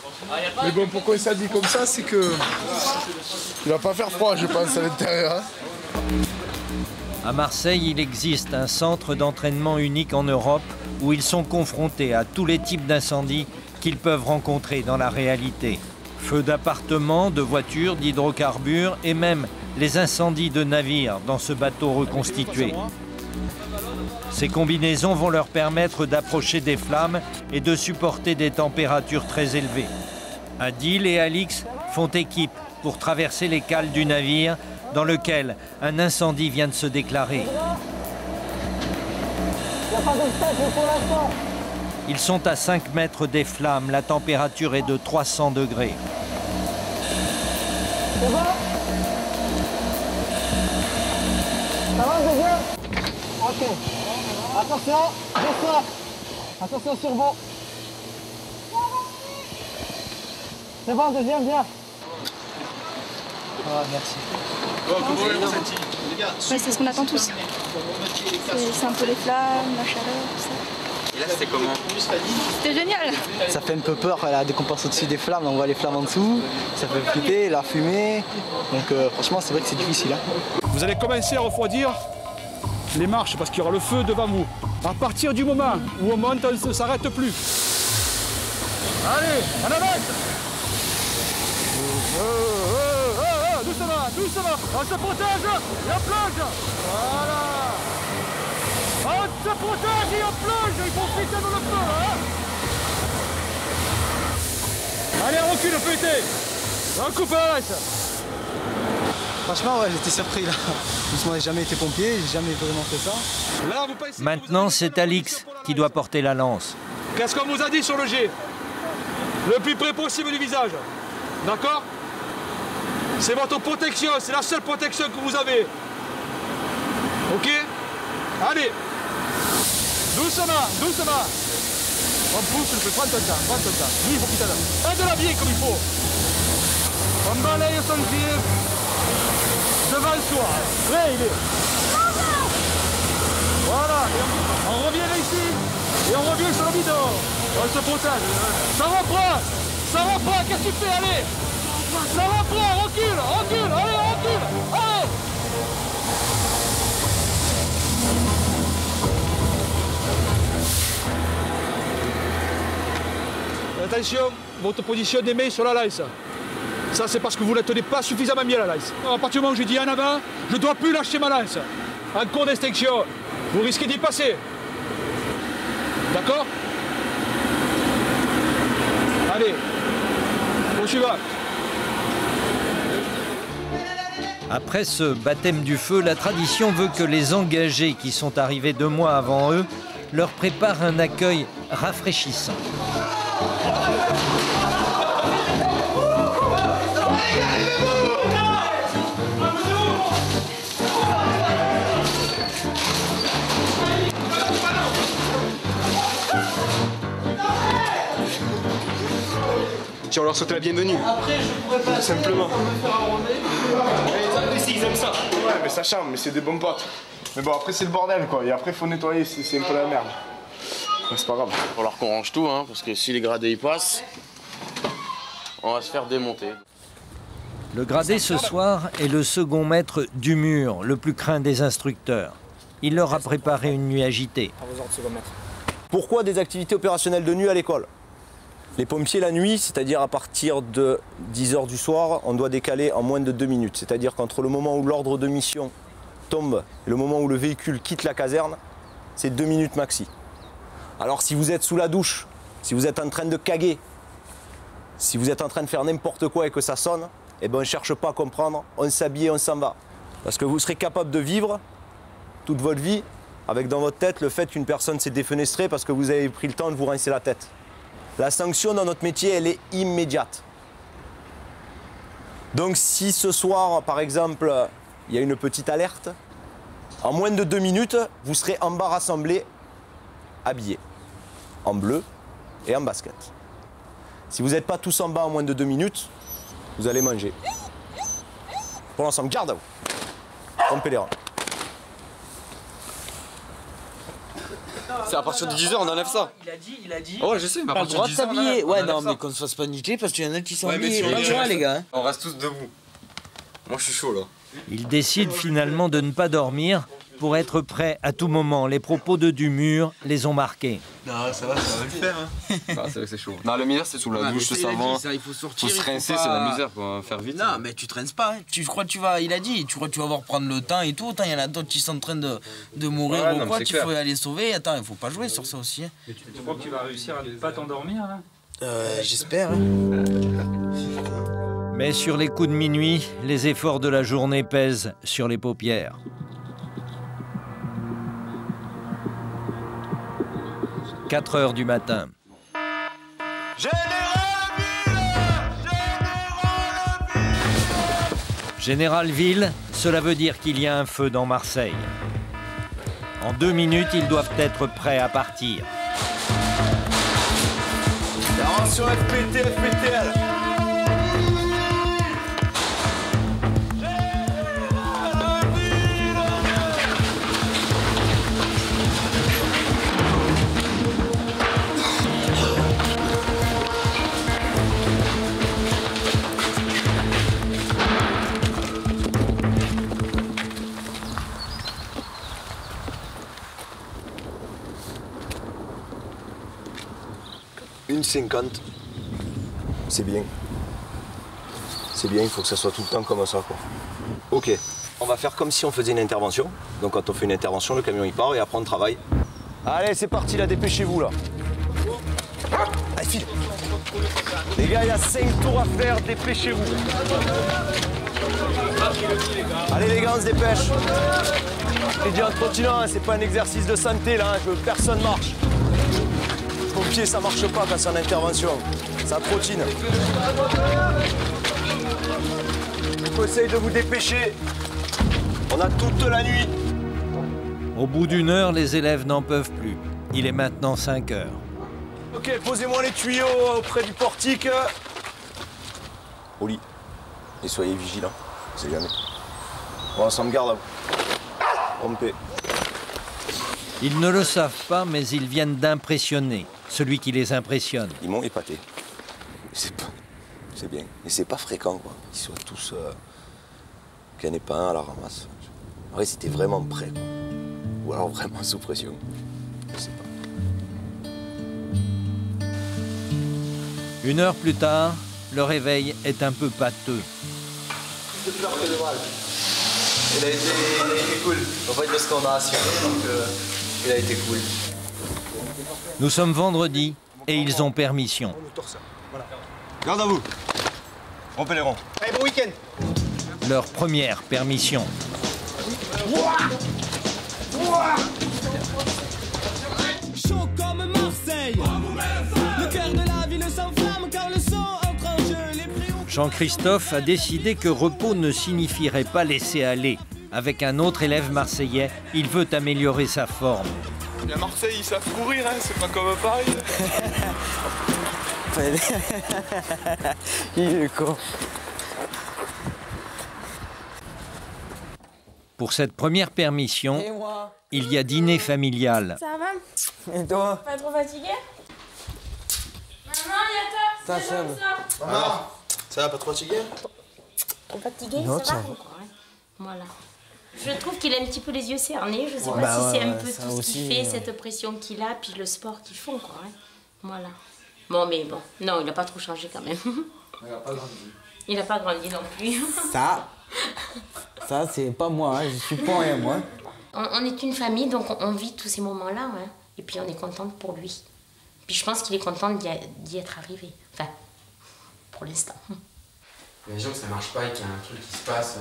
Mais bon, pourquoi il s'est dit comme ça, c'est que il va pas faire froid, je pense, à l'intérieur. Hein. À Marseille, il existe un centre d'entraînement unique en Europe où ils sont confrontés à tous les types d'incendies qu'ils peuvent rencontrer dans la réalité. Feux d'appartements, de voitures, d'hydrocarbures et même les incendies de navires dans ce bateau reconstitué. Ces combinaisons vont leur permettre d'approcher des flammes et de supporter des températures très élevées. Adil et Alix font équipe pour traverser les cales du navire dans lequel un incendie vient de se déclarer. Ils sont à 5 mètres des flammes, la température est de 300 degrés. C'est bon? Ça va, c'est bien? Ok. Attention, descends. Attention sur vous. C'est bon, deuxième, bien. Ah, merci. Bon, comment vous avez ressenti? Ouais, c'est ce qu'on attend tous. C'est un peu les flammes, la chaleur, tout ça. Et là, c'était comment? C'était génial. Ça fait un peu peur, dès qu'on passe au-dessus des flammes, on voit les flammes en dessous, ça fait flipper, la fumée. Donc franchement, c'est vrai que c'est difficile. Hein. Vous allez commencer à refroidir les marches parce qu'il y aura le feu devant vous. À partir du moment où on monte, on ne s'arrête plus. Allez, en avant! Doucement, doucement, on se protège et on plonge. Voilà. On se protège et on plonge, il faut friter dans le feu. Hein. Allez, on recule, feuilleté. On coupe la laisse. Franchement, ouais, j'étais surpris là. Je n'ai jamais été pompier, j'ai jamais vraiment fait ça. Là, Maintenant, c'est Alix qui doit porter la lance. Qu'est-ce qu'on vous a dit sur le jet? Le plus près possible du visage. D'accord? C'est votre protection, c'est la seule protection que vous avez. Ok? Allez. Doucement, doucement. On pousse le feu, prends ton temps, prends ton temps. Lui, il faut qu'il t'aide. Aide-la bien comme il faut. On balaye son pied devant soi. Là, il est. Voilà. On revient ici. Et on revient sur le bidon. On se protège. Ça reprend. Ça reprend. Qu'est-ce que tu fais? Allez. Ça reprend. Recule. Recule. Allez, recule. Allez. Attention, votre position des mains sur la lance. Ça, c'est parce que vous ne la tenez pas suffisamment bien, la lance. À partir du moment où je dis en avant, je ne dois plus lâcher ma lance. En cours d'extinction, vous risquez d'y passer. D'accord? Allez, au suivant. Après ce baptême du feu, la tradition veut que les engagés qui sont arrivés 2 mois avant eux leur préparent un accueil rafraîchissant. On leur souhaite la bienvenue. Après, je pourrais pas. Simplement. Ils aiment ça. Ouais, mais ça chambre, mais c'est des bons potes. Mais bon, après, c'est le bordel, quoi. Et après, il faut nettoyer, c'est un peu la merde. Ouais, c'est pas grave. Il va falloir qu'on range tout, hein, parce que si les gradés y passent, on va se faire démonter. Le gradé ce soir est le second maître du mur, le plus craint des instructeurs. Il leur a préparé une nuit agitée. Pourquoi des activités opérationnelles de nuit à l'école? Les pompiers la nuit, c'est-à-dire à partir de 10 h du soir, on doit décaler en moins de 2 minutes. C'est-à-dire qu'entre le moment où l'ordre de mission tombe et le moment où le véhicule quitte la caserne, c'est 2 minutes maxi. Alors si vous êtes sous la douche, si vous êtes en train de caguer, si vous êtes en train de faire n'importe quoi et que ça sonne, eh ben on ne cherche pas à comprendre, on s'habille et on s'en va. Parce que vous serez capable de vivre toute votre vie avec dans votre tête le fait qu'une personne s'est défenestrée parce que vous avez pris le temps de vous rincer la tête. La sanction dans notre métier, elle est immédiate. Donc si ce soir, par exemple, il y a une petite alerte, en moins de 2 minutes, vous serez en bas rassemblés, habillés, en bleu et en basket. Si vous n'êtes pas tous en bas en moins de 2 minutes, vous allez manger. Pour l'ensemble, garde à vous. Trompez les rangs. C'est à partir de 10h, on enlève ça. Il a dit. Ouais, je sais, mais à Pas le partir de droit de 10h, s'habiller. on Ouais, enlève non, ça. mais qu'on se fasse pas niquer parce qu'il y en a qui sont Ouais, mais habillés. si on Tu vois, les gars. On reste tous debout. Moi, je suis chaud là. Il décide finalement de ne pas dormir pour être prêt à tout moment. Les propos de Dumur les ont marqués. Non, ça va le faire. Hein. Ah, c'est vrai que c'est chaud. Non, le meilleur, c'est sous la douche, le savon. Il faut sortir. Faut se rincer, c'est la misère, quoi. Faire vite. Non, mais tu te rinces pas. Hein. Tu crois que tu vas. Il a dit, tu crois que tu vas voir prendre le temps et tout. Attends, il y en a d'autres qui sont en train de mourir Ouais, ou non, quoi. mais c'est Il faut clair. aller sauver. Attends, il faut pas jouer sur ça aussi. Hein. Mais tu crois que tu vas réussir à ne pas t'endormir là? J'espère. Hein. Mais sur les coups de minuit, les efforts de la journée pèsent sur les paupières. « 4 heures du matin. Généralville, cela veut dire qu'il y a un feu dans Marseille. En 2 minutes, ils doivent être prêts à partir. Attention FPT, FPTL. Une 50, c'est bien. C'est bien, il faut que ça soit tout le temps comme ça, quoi. Ok, on va faire comme si on faisait une intervention. Donc quand on fait une intervention, le camion il part et après on travaille. Allez, c'est parti là, dépêchez-vous là. Allez, file. Les gars, il y a 5 tours à faire, dépêchez-vous. Allez les gars, on se dépêche. Je dis en continuant, hein, c'est pas un exercice de santé là, hein, que personne marche. Pompier, ça marche pas quand c'est en intervention. Ça trottine. Je vous conseille de vous dépêcher. On a toute la nuit. Au bout d'1 heure, les élèves n'en peuvent plus. Il est maintenant 5 heures. Ok, posez-moi les tuyaux auprès du portique. Au lit. Et soyez vigilants. On sait jamais. Bon, ça me garde à vous. Pompez. Ils ne le savent pas, mais ils viennent d'impressionner celui qui les impressionne. Ils m'ont épaté. C'est bien. Et c'est pas fréquent, quoi. Ils soient tous... qu'il n'y en ait pas un à la ramasse. En vrai, c'était vraiment prêt, quoi. Ou alors vraiment sous pression. Je sais pas. 1 heure plus tard, le réveil est un peu pâteux. Plus de peur que de mal. Il a été cool. En fait, de ce qu'on a assuré, donc il a été cool. Nous sommes vendredi et ils ont permission. Garde à vous. Rompez les ronds. Allez, bon week-end. Leur première permission. Chaud comme Marseille. Le cœur de la ville s'enflamme car le son entre en jeu. Les préoccupations. Jean-Christophe a décidé que repos ne signifierait pas laisser aller. Avec un autre élève marseillais, il veut améliorer sa forme. À Marseille, ils savent courir, hein, c'est pas comme à Paris. Il est con. Pour cette première permission, il y a dîner familial. Ça va? Et toi? Pas trop fatigué? Maman, y'a toi? C'est comme ça. Maman, ça va, pas trop fatigué? Trop fatigué? Non, ça ça va? va. Voilà. Je trouve qu'il a un petit peu les yeux cernés. Je sais Ouais. pas Bah si c'est un ouais, peu ça tout ce aussi, qu'il fait, cette pression qu'il a, puis le sport qu'ils font, quoi. Hein. Voilà. Bon, mais bon. Non, il n'a pas trop changé quand même. Il n'a pas grandi. Il n'a pas grandi non plus. Ça c'est pas moi, hein. Je suis pas rien, moi. On est une famille, donc on vit tous ces moments-là. Hein. Et puis on est contente pour lui. Puis je pense qu'il est content d'y être arrivé. Enfin, pour l'instant. Imagine que ça marche pas et qu'il y a un truc qui se passe.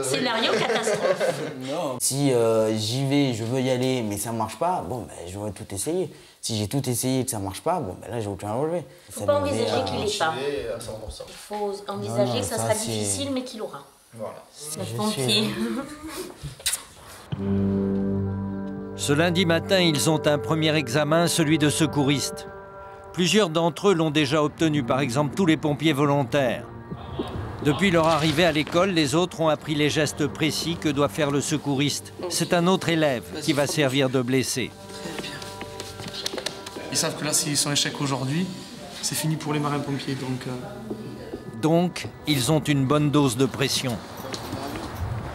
Scénario catastrophe. Non. Si j'y vais, je veux y aller, mais ça marche pas, bon, ben, j'aurais tout essayé. Si j'ai tout essayé et que ça marche pas, bon, ben, là, j'ai aucun relevé. Il ne faut pas envisager qu'il l'ait pas. Il faut envisager Non, que ça ça, sera c'est- difficile, mais qu'il aura. Voilà. Notre pompier. Ce lundi matin, ils ont un premier examen, celui de secouriste. Plusieurs d'entre eux l'ont déjà obtenu, par exemple tous les pompiers volontaires. Depuis leur arrivée à l'école, les autres ont appris les gestes précis que doit faire le secouriste. C'est un autre élève qui va servir de blessé. Ils savent que là, s'ils sont échecs aujourd'hui, c'est fini pour les marins-pompiers. Donc, ils ont une bonne dose de pression.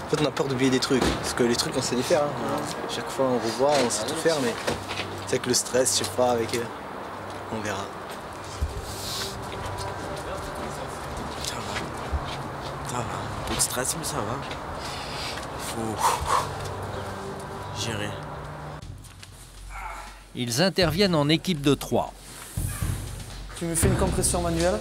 En fait, on a peur d'oublier des trucs. Parce que les trucs, on sait les faire. Hein. Chaque fois, on revoit, on sait tout faire, mais c'est avec le stress, je sais pas, avec eux. On verra. Ça va. Un peu de stress, mais ça va. Faut gérer. Ils interviennent en équipe de 3. Tu me fais une compression manuelle.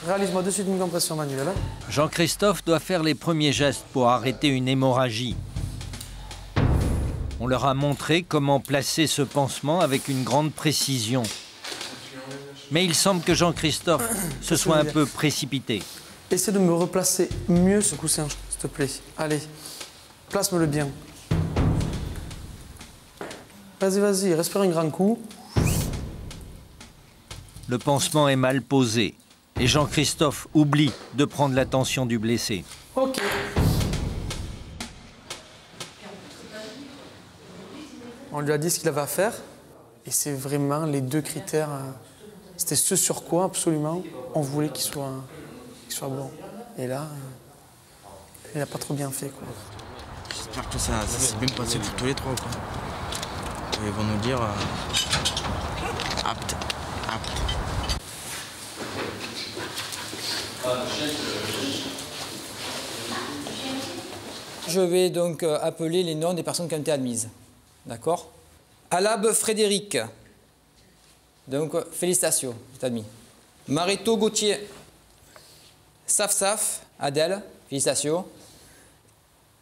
Réalise-moi de suite une compression manuelle. Jean-Christophe doit faire les premiers gestes pour arrêter une hémorragie. On leur a montré comment placer ce pansement avec une grande précision. Mais il semble que Jean-Christophe se soit un peu précipité. Essaie de me replacer mieux ce coussin, s'il te plaît. Allez, place-me-le bien. Vas-y, vas-y, respire un grand coup. Le pansement est mal posé et Jean-Christophe oublie de prendre l'attention du blessé. Ok. On lui a dit ce qu'il avait à faire et c'est vraiment les deux critères. C'était ce sur quoi absolument on voulait qu'il soit bon. Et là, il n'a pas trop bien fait, quoi. J'espère que ça s'est bien passé pour tous les trois, quoi. Ils vont nous dire apte. Je vais donc appeler les noms des personnes qui ont été admises. D'accord? Alab Frédéric. Donc, félicitations, vous êtes admis. Marito Gauthier. Saf Adèle, félicitations.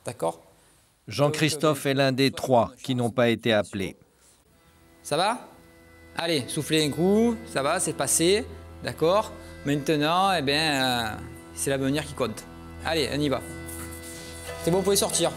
D'accord? Jean-Christophe est l'un des 3 qui n'ont pas été appelés. Ça va? Allez, soufflez un coup, ça va, c'est passé, d'accord? Maintenant, eh bien, c'est l'avenir qui compte. Allez, on y va. C'est bon, vous pouvez sortir.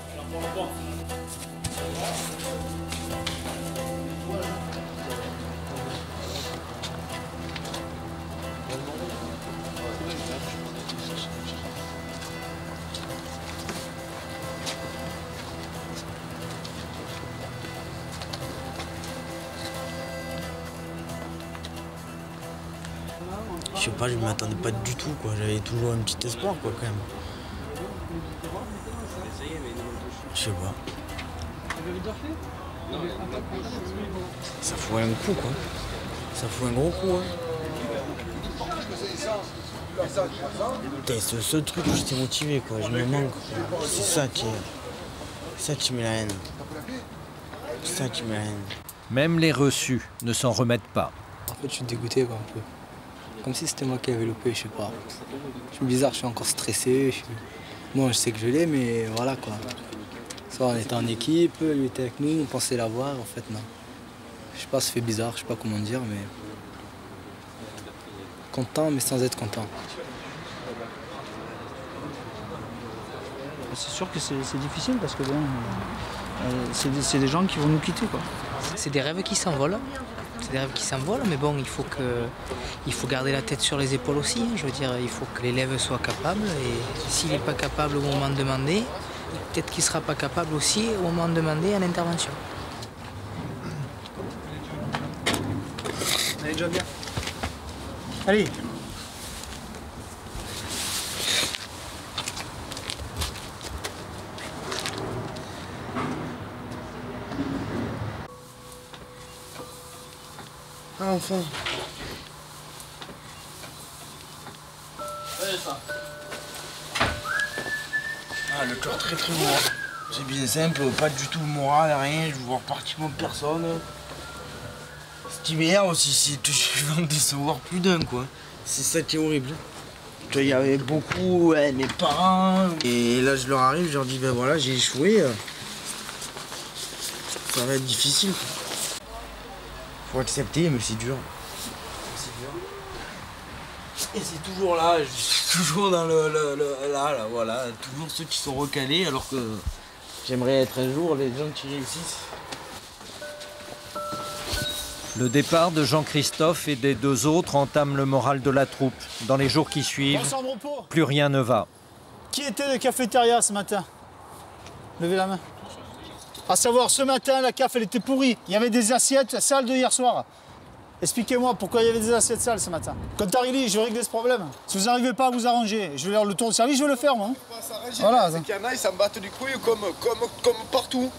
Je sais pas, je m'attendais pas du tout, quoi. J'avais toujours un petit espoir, quoi, quand même. Je sais pas. Ça fout un coup, quoi. Ça fout un gros coup, hein. Putain, c'est le seul truc où j'étais motivé, quoi. Je me manque. C'est ça qui met la haine. C'est ça qui met la haine. Même les reçus ne s'en remettent pas. En fait, je suis dégoûté, quoi, un peu. Comme si c'était moi qui avais loupé, je sais pas. Je suis bizarre, je suis encore stressé. Moi, je sais que je l'ai, mais voilà, quoi. Soit on était en équipe, lui était avec nous, on pensait l'avoir, en fait, non. Je sais pas, ça fait bizarre, je sais pas comment dire, mais... Content, mais sans être content. C'est sûr que c'est difficile parce que bon, c'est des gens qui vont nous quitter, quoi. C'est des rêves qui s'envolent. C'est des rêves qui s'envolent, mais bon, il faut garder la tête sur les épaules aussi. Je veux dire, il faut que l'élève soit capable. Et s'il n'est pas capable au moment demandé, peut-être qu'il ne sera pas capable aussi au moment demandé à l'intervention. Allez, déjà bien. Allez. Ah, enfin. Ah, le cœur très lourd. C'est bien simple, pas du tout le moral, rien, je vois pratiquement personne. Cet hiver aussi, c'est que je vais en décevoir plus d'un, quoi. C'est ça qui est horrible. Il y avait beaucoup, ouais, mes parents. Et là, je leur arrive, je leur dis, ben voilà, j'ai échoué. Ça va être difficile, quoi. Faut accepter, mais c'est dur. C'est dur. Et c'est toujours là, je suis toujours dans là, voilà. Toujours ceux qui sont recalés, alors que j'aimerais être un jour les gens qui réussissent. Le départ de Jean-Christophe et des 2 autres entame le moral de la troupe. Dans les jours qui suivent, plus rien ne va. Qui était de cafétéria ce matin? Levez la main. À savoir, ce matin, la caf, elle était pourrie. Il y avait des assiettes sales de hier soir. Expliquez-moi pourquoi il y avait des assiettes sales ce matin. Quand Tarili, je vais régler ce problème. Si vous n'arrivez pas à vous arranger, je vais faire le tour de service, je vais le faire, moi. Voilà. C'est qu'il y en a, ils s'en battent les couilles comme partout.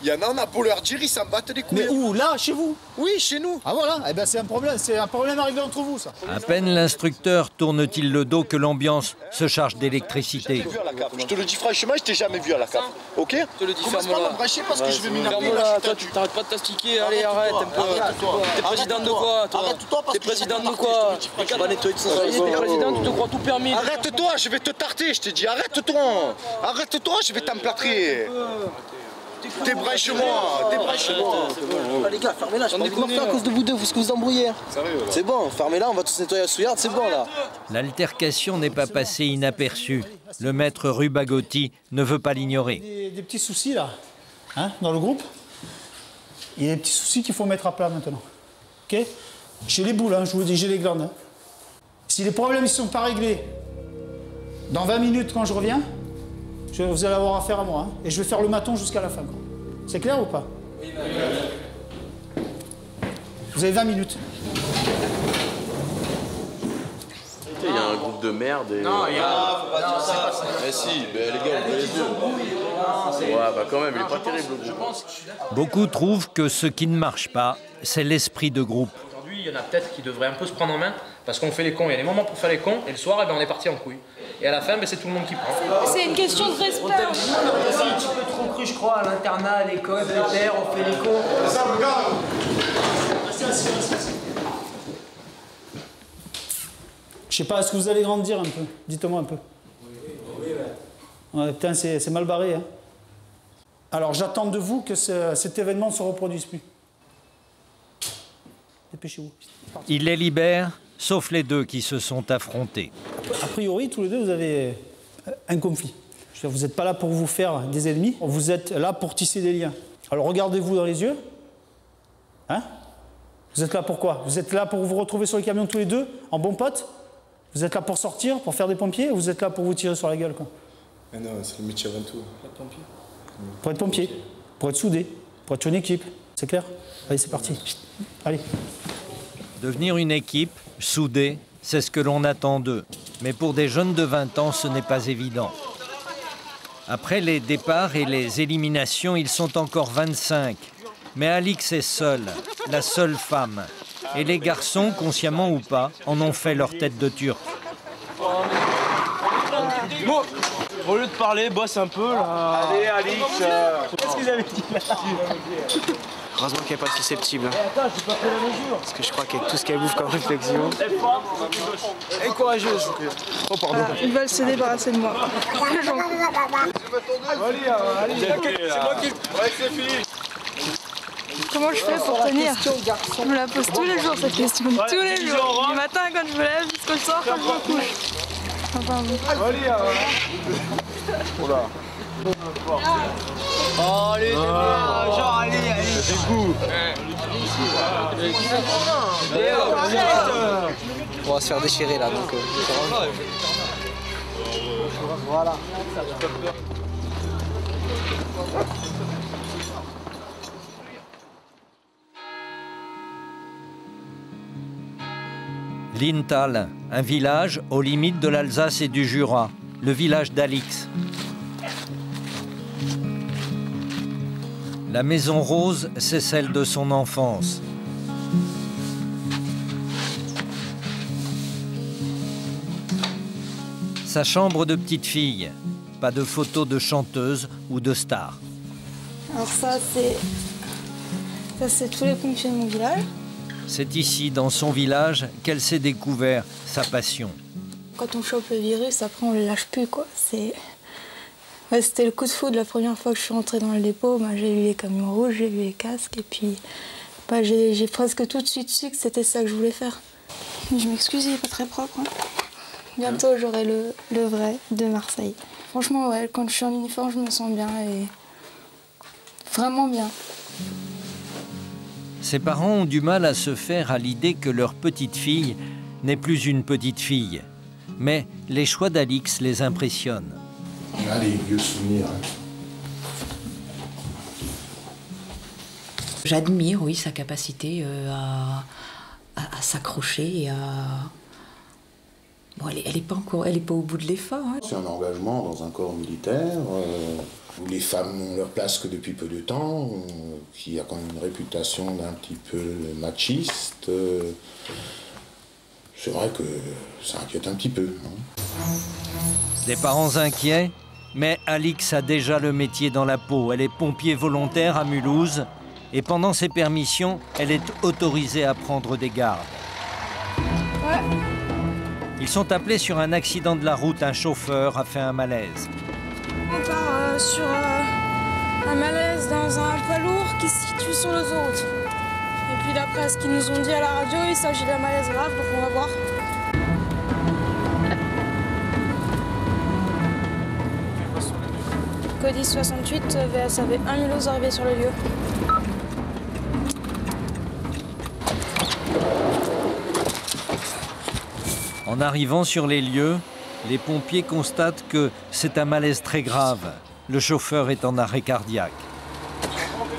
Il y en a, on a beau leur dire, ils s'en battent les couilles. Mais où? Là, chez vous? Oui, chez nous. Ah voilà, eh ben, c'est un problème à régler entre vous, ça. À peine l'instructeur tourne-t-il le dos que l'ambiance se charge d'électricité. Je te le dis franchement, je t'ai jamais vu à la caf. Ok? Je te le dis, commence pas à m'embrasser parce que je vais m'énerver. Ferme-la, toi tu t'arrêtes pas de t'astiquer, allez arrête un peu. T'es présidente de quoi toi? T'es présidente de quoi? Tu vas nettoyer ça. T'es présidente, tu te crois tout permis. Arrête-toi, je vais te tarter, je t'ai dit, arrête-toi. Arrête-toi, je vais t'emplâtrer. Débranche-moi, débranche-moi. Les gars, fermez-la, je peux pas à cause de vous deux, vous vous embrouillez. C'est bon, fermez-la, on va tous nettoyer la souillarde, c'est bon là. L'altercation n'est pas passée inaperçue. Le maître Rubagotti ne veut pas l'ignorer. Des petits soucis là, hein, dans le groupe. Il y a des petits soucis qu'il faut mettre à plat maintenant. Ok? J'ai les boules, hein, je vous dis, j'ai les glandes. Hein. Si les problèmes ne sont pas réglés, dans 20 minutes quand je reviens, vous allez avoir affaire à moi. Hein, et je vais faire le maton jusqu'à la fin. C'est clair ou pas? Oui. Vous avez 20 minutes. Il y a un groupe de merde et... Non, il y a... faut pas dire ça. Mais si, les gars, vous les deux. Ouais, bah quand même, il est pas terrible le groupe. Beaucoup trouvent que ce qui ne marche pas, c'est l'esprit de groupe. Aujourd'hui, il y en a peut-être qui devraient un peu se prendre en main, parce qu'on fait les cons, il y a des moments pour faire les cons, et le soir, eh ben, on est parti en couille. Et à la fin, ben, c'est tout le monde qui prend. C'est une question de respect. On est un petit peu trop cru, je crois, à l'internat, à l'école, les terres, on fait les cons. Ça me garde. Je sais pas, est-ce que vous allez grandir un peu? Dites-moi un peu. Ouais, putain, c'est mal barré. Hein. Alors, j'attends de vous que cet événement ne se reproduise plus. Dépêchez-vous. Il les libère, sauf les deux qui se sont affrontés. A priori, tous les deux, vous avez un conflit. Je veux dire, vous n'êtes pas là pour vous faire des ennemis, vous êtes là pour tisser des liens. Alors, regardez-vous dans les yeux. Hein? Vous êtes là pour quoi? Vous êtes là pour vous retrouver sur les camions tous les deux, en bons potes? Vous êtes là pour sortir, pour faire des pompiers, ou vous êtes là pour vous tirer sur la gueule, quoi? Mais non, c'est le métier avant tout. Pour être pompier, pour être soudé, pour être une équipe. C'est clair? Allez, c'est parti. Allez. Devenir une équipe, soudée, c'est ce que l'on attend d'eux. Mais pour des jeunes de 20 ans, ce n'est pas évident. Après les départs et les éliminations, ils sont encore 25. Mais Alix est seule, la seule femme. Et les garçons, consciemment ou pas, en ont fait leur tête de turc. Bon, au lieu de parler, bosse un peu là. Allez, Alix. Qu'est-ce qu'ils avaient dit là? Heureusement qu'elle n'est pas susceptible. Attends, j'ai pas fait la mesure. Parce que je crois qu'avec tout ce qu'elle bouffe comme réflexion. Elle est courageuse. Oh, pardon. Ils veulent se débarrasser de moi. Allez, c'est moi qui. Ouais, c'est fini. Comment je fais pour tenir? Je me la pose tous les jours cette question, tous les jours. Du matin quand je me lève jusqu'au soir quand je me couche. Enfin bon. Oula. Oh, allez, genre, allez. C'est goût. On va se faire déchirer là, donc. Voilà. Linthal, un village aux limites de l'Alsace et du Jura, le village d'Alix. La maison rose, c'est celle de son enfance. Sa chambre de petite fille, pas de photos de chanteuse ou de star. Alors ça c'est tous les pompiers de mon village. C'est ici, dans son village, qu'elle s'est découvert sa passion. Quand on chope le virus, après on le lâche plus, quoi. C'était le coup de foudre. La première fois que je suis rentrée dans le dépôt, j'ai vu les camions rouges, j'ai vu les casques, et puis j'ai presque tout de suite su que c'était ça que je voulais faire. Mais je m'excuse, il n'est pas très propre. Hein. Bientôt, j'aurai le vrai de Marseille. Franchement, ouais, quand je suis en uniforme, je me sens bien, et vraiment bien. Ses parents ont du mal à se faire à l'idée que leur petite fille n'est plus une petite fille. Mais les choix d'Alix les impressionnent. On a les vieux souvenirs. J'admire, oui, sa capacité à s'accrocher et à... Bon, elle n'est pas au bout de l'effort. Hein. C'est un engagement dans un corps militaire où les femmes n'ont leur place que depuis peu de temps, qui a quand même une réputation d'un petit peu machiste. C'est vrai que ça inquiète un petit peu. Hein. Des parents inquiets, mais Alix a déjà le métier dans la peau. Elle est pompier volontaire à Mulhouse et pendant ses permissions, elle est autorisée à prendre des gardes. Ouais. Ils sont appelés sur un accident de la route. Un chauffeur a fait un malaise. On part sur un malaise dans un poids lourd qui se situe sur l'autoroute. Et puis d'après ce qu'ils nous ont dit à la radio, il s'agit d'un malaise grave, donc on va voir. Cody 68, VSAV 1 Mulhouse arrivé sur le lieu. En arrivant sur les lieux, les pompiers constatent que c'est un malaise très grave. Le chauffeur est en arrêt cardiaque.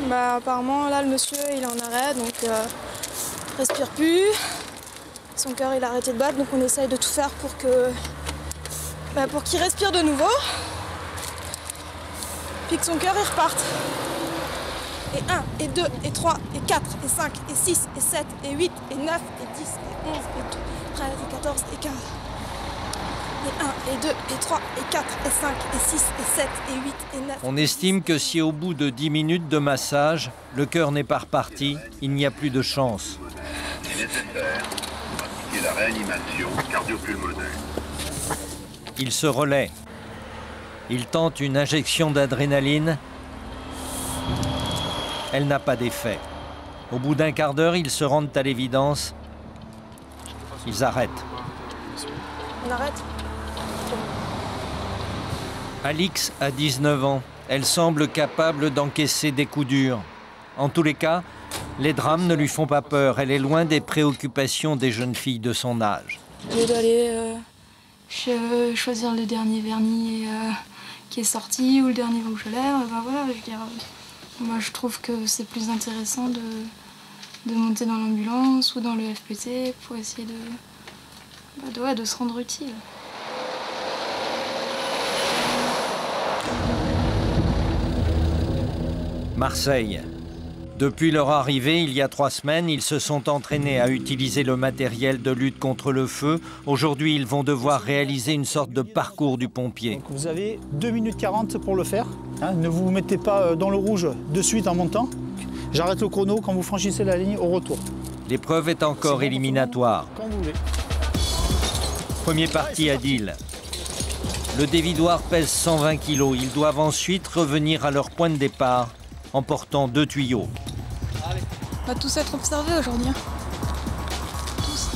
Bah, apparemment, là, le monsieur, il est en arrêt, donc respire plus. Son cœur, il a arrêté de battre, donc on essaye de tout faire pour qu'il respire de nouveau. Puis que son cœur, il reparte. Et 1, et 2, et 3, et 4, et 5, et 6, et 7, et 8, et 9, et 10, et 11, et 12, 13, et 14, et 15. Et 1, et 2, et 3, et 4, et 5, et 6, et 7, et 8, et 9. On estime que si au bout de 10 minutes de massage, le cœur n'est pas reparti, il n'y a plus de chance. Il est nécessaire de pratiquer la réanimation cardio-pulmonaire. Il se relaie. Il tente une injection d'adrénaline. Elle n'a pas d'effet. Au bout d'un quart d'heure, ils se rendent à l'évidence. Ils arrêtent. On arrête? Alix a 19 ans. Elle semble capable d'encaisser des coups durs. En tous les cas, les drames ne lui font pas peur. Elle est loin des préoccupations des jeunes filles de son âge. Au lieu d'aller choisir le dernier vernis qui est sorti ou le dernier rouge à lèvres, ben voilà, je veux dire, moi je trouve que c'est plus intéressant de monter dans l'ambulance ou dans le FPT pour essayer de se rendre utile. Marseille. Depuis leur arrivée, il y a 3 semaines, ils se sont entraînés à utiliser le matériel de lutte contre le feu. Aujourd'hui, ils vont devoir réaliser une sorte de parcours du pompier. Donc vous avez 2 minutes 40 pour le faire. Hein, ne vous mettez pas dans le rouge de suite en montant. J'arrête le chrono quand vous franchissez la ligne au retour. L'épreuve est encore éliminatoire. Quand vous voulez. Premier parti à Deal. Le dévidoir pèse 120 kg. Ils doivent ensuite revenir à leur point de départ en portant 2 tuyaux. On va tous être observés aujourd'hui. Hein. Tous.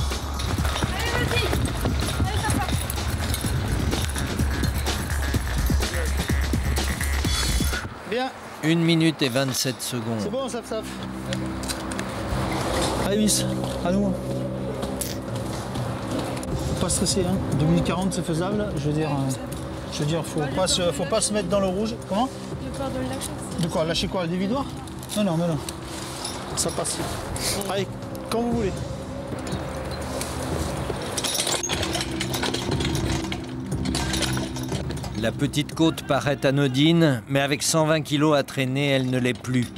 Allez, vas-y. Allez, ça part. Bien. 1 minute et 27 secondes. C'est bon, ça. Allez, Miss, à nous. Pas stressé, hein. 2 minutes 40, c'est faisable. Je veux dire, faut pas se mettre dans le rouge. Comment? J'ai peur de le lâcher. De quoi? Lâcher quoi? Le dévidoir? Non. Ça passe. Allez, quand vous voulez. La petite côte paraît anodine, mais avec 120 kg à traîner, elle ne l'est plus.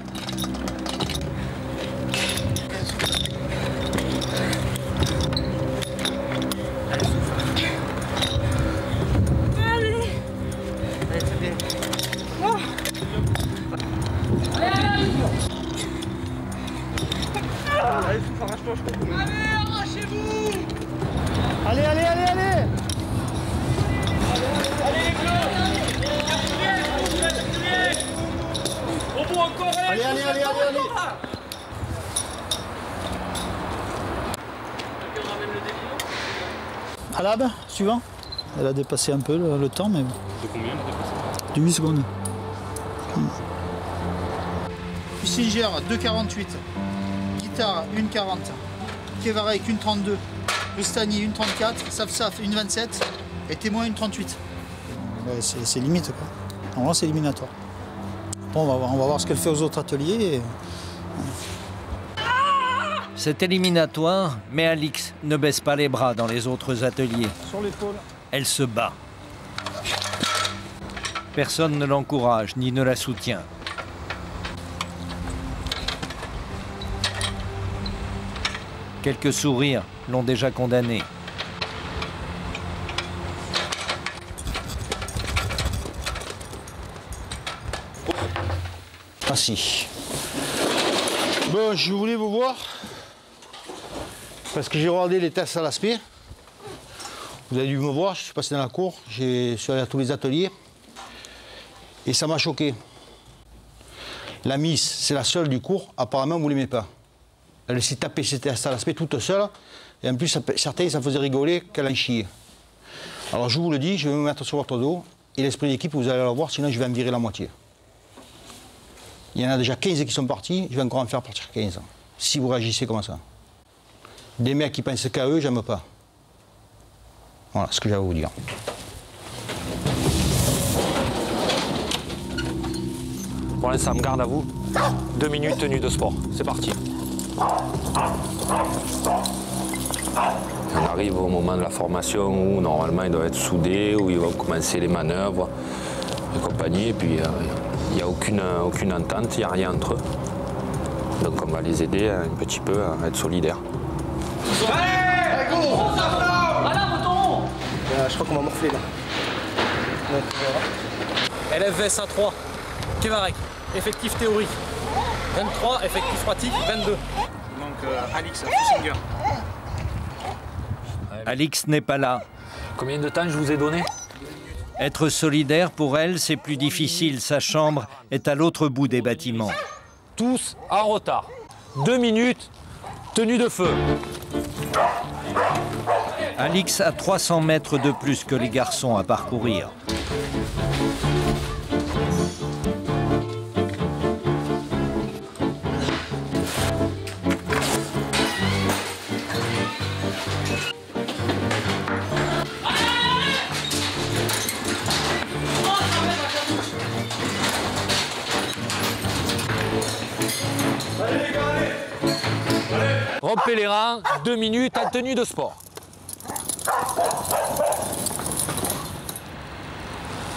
Allez. Au bout encore, allez. Alab, suivant. Elle a dépassé un peu le temps, mais... De combien elle a dépassé? De 8 secondes. Fusinger, 2,48. Guitare, 1,40. Kevarek, 1,32. Rustani, 1,34. Safsaf, 1,27. Et Témoin, 1,38. c'est limite, quoi. Normalement, c'est éliminatoire. Bon, on va voir ce qu'elle fait aux autres ateliers. Et... C'est éliminatoire, mais Alix ne baisse pas les bras dans les autres ateliers. Sur l'épaule. Elle se bat. Personne ne l'encourage ni ne la soutient. Quelques sourires l'ont déjà condamnée. Ah si. Bon, je voulais vous voir parce que j'ai regardé les tests à l'aspect. Vous avez dû me voir, je suis passé dans la cour, je suis allé à tous les ateliers et ça m'a choqué. La Miss, c'est la seule du cours, apparemment vous ne l'aimez pas. Elle s'est tapée ses tests à l'aspect toute seule et en plus certains ça faisait rigoler qu'elle en chiait. Alors je vous le dis, je vais me mettre sur votre dos et l'esprit d'équipe vous allez le voir, sinon je vais en virer la moitié. Il y en a déjà 15 qui sont partis, je vais encore en faire partir 15. Si vous réagissez comme ça. Des mecs qui pensent qu'à eux, j'aime pas. Voilà ce que j'ai à vous dire. Pour l'instant, garde à vous. 2 minutes tenue de sport. C'est parti. On arrive au moment de la formation où normalement ils doivent être soudés, où ils vont commencer les manœuvres et compagnie. Et puis il n'y a aucune entente, il n'y a rien entre eux. Donc on va les aider un petit peu à être solidaires. Allez, go! Je crois qu'on va morfler là. Donc, LFVS à 3, Kevarek, effectif théorique. 23, effectif pratique, 22. Donc Alix, Fusinger. Alix n'est pas là. Combien de temps je vous ai donné? Être solidaire pour elle, c'est plus difficile. Sa chambre est à l'autre bout des bâtiments. Tous en retard. 2 minutes, tenue de feu. Alix a 300 mètres de plus que les garçons à parcourir. Rompez les rangs, 2 minutes en tenue de sport.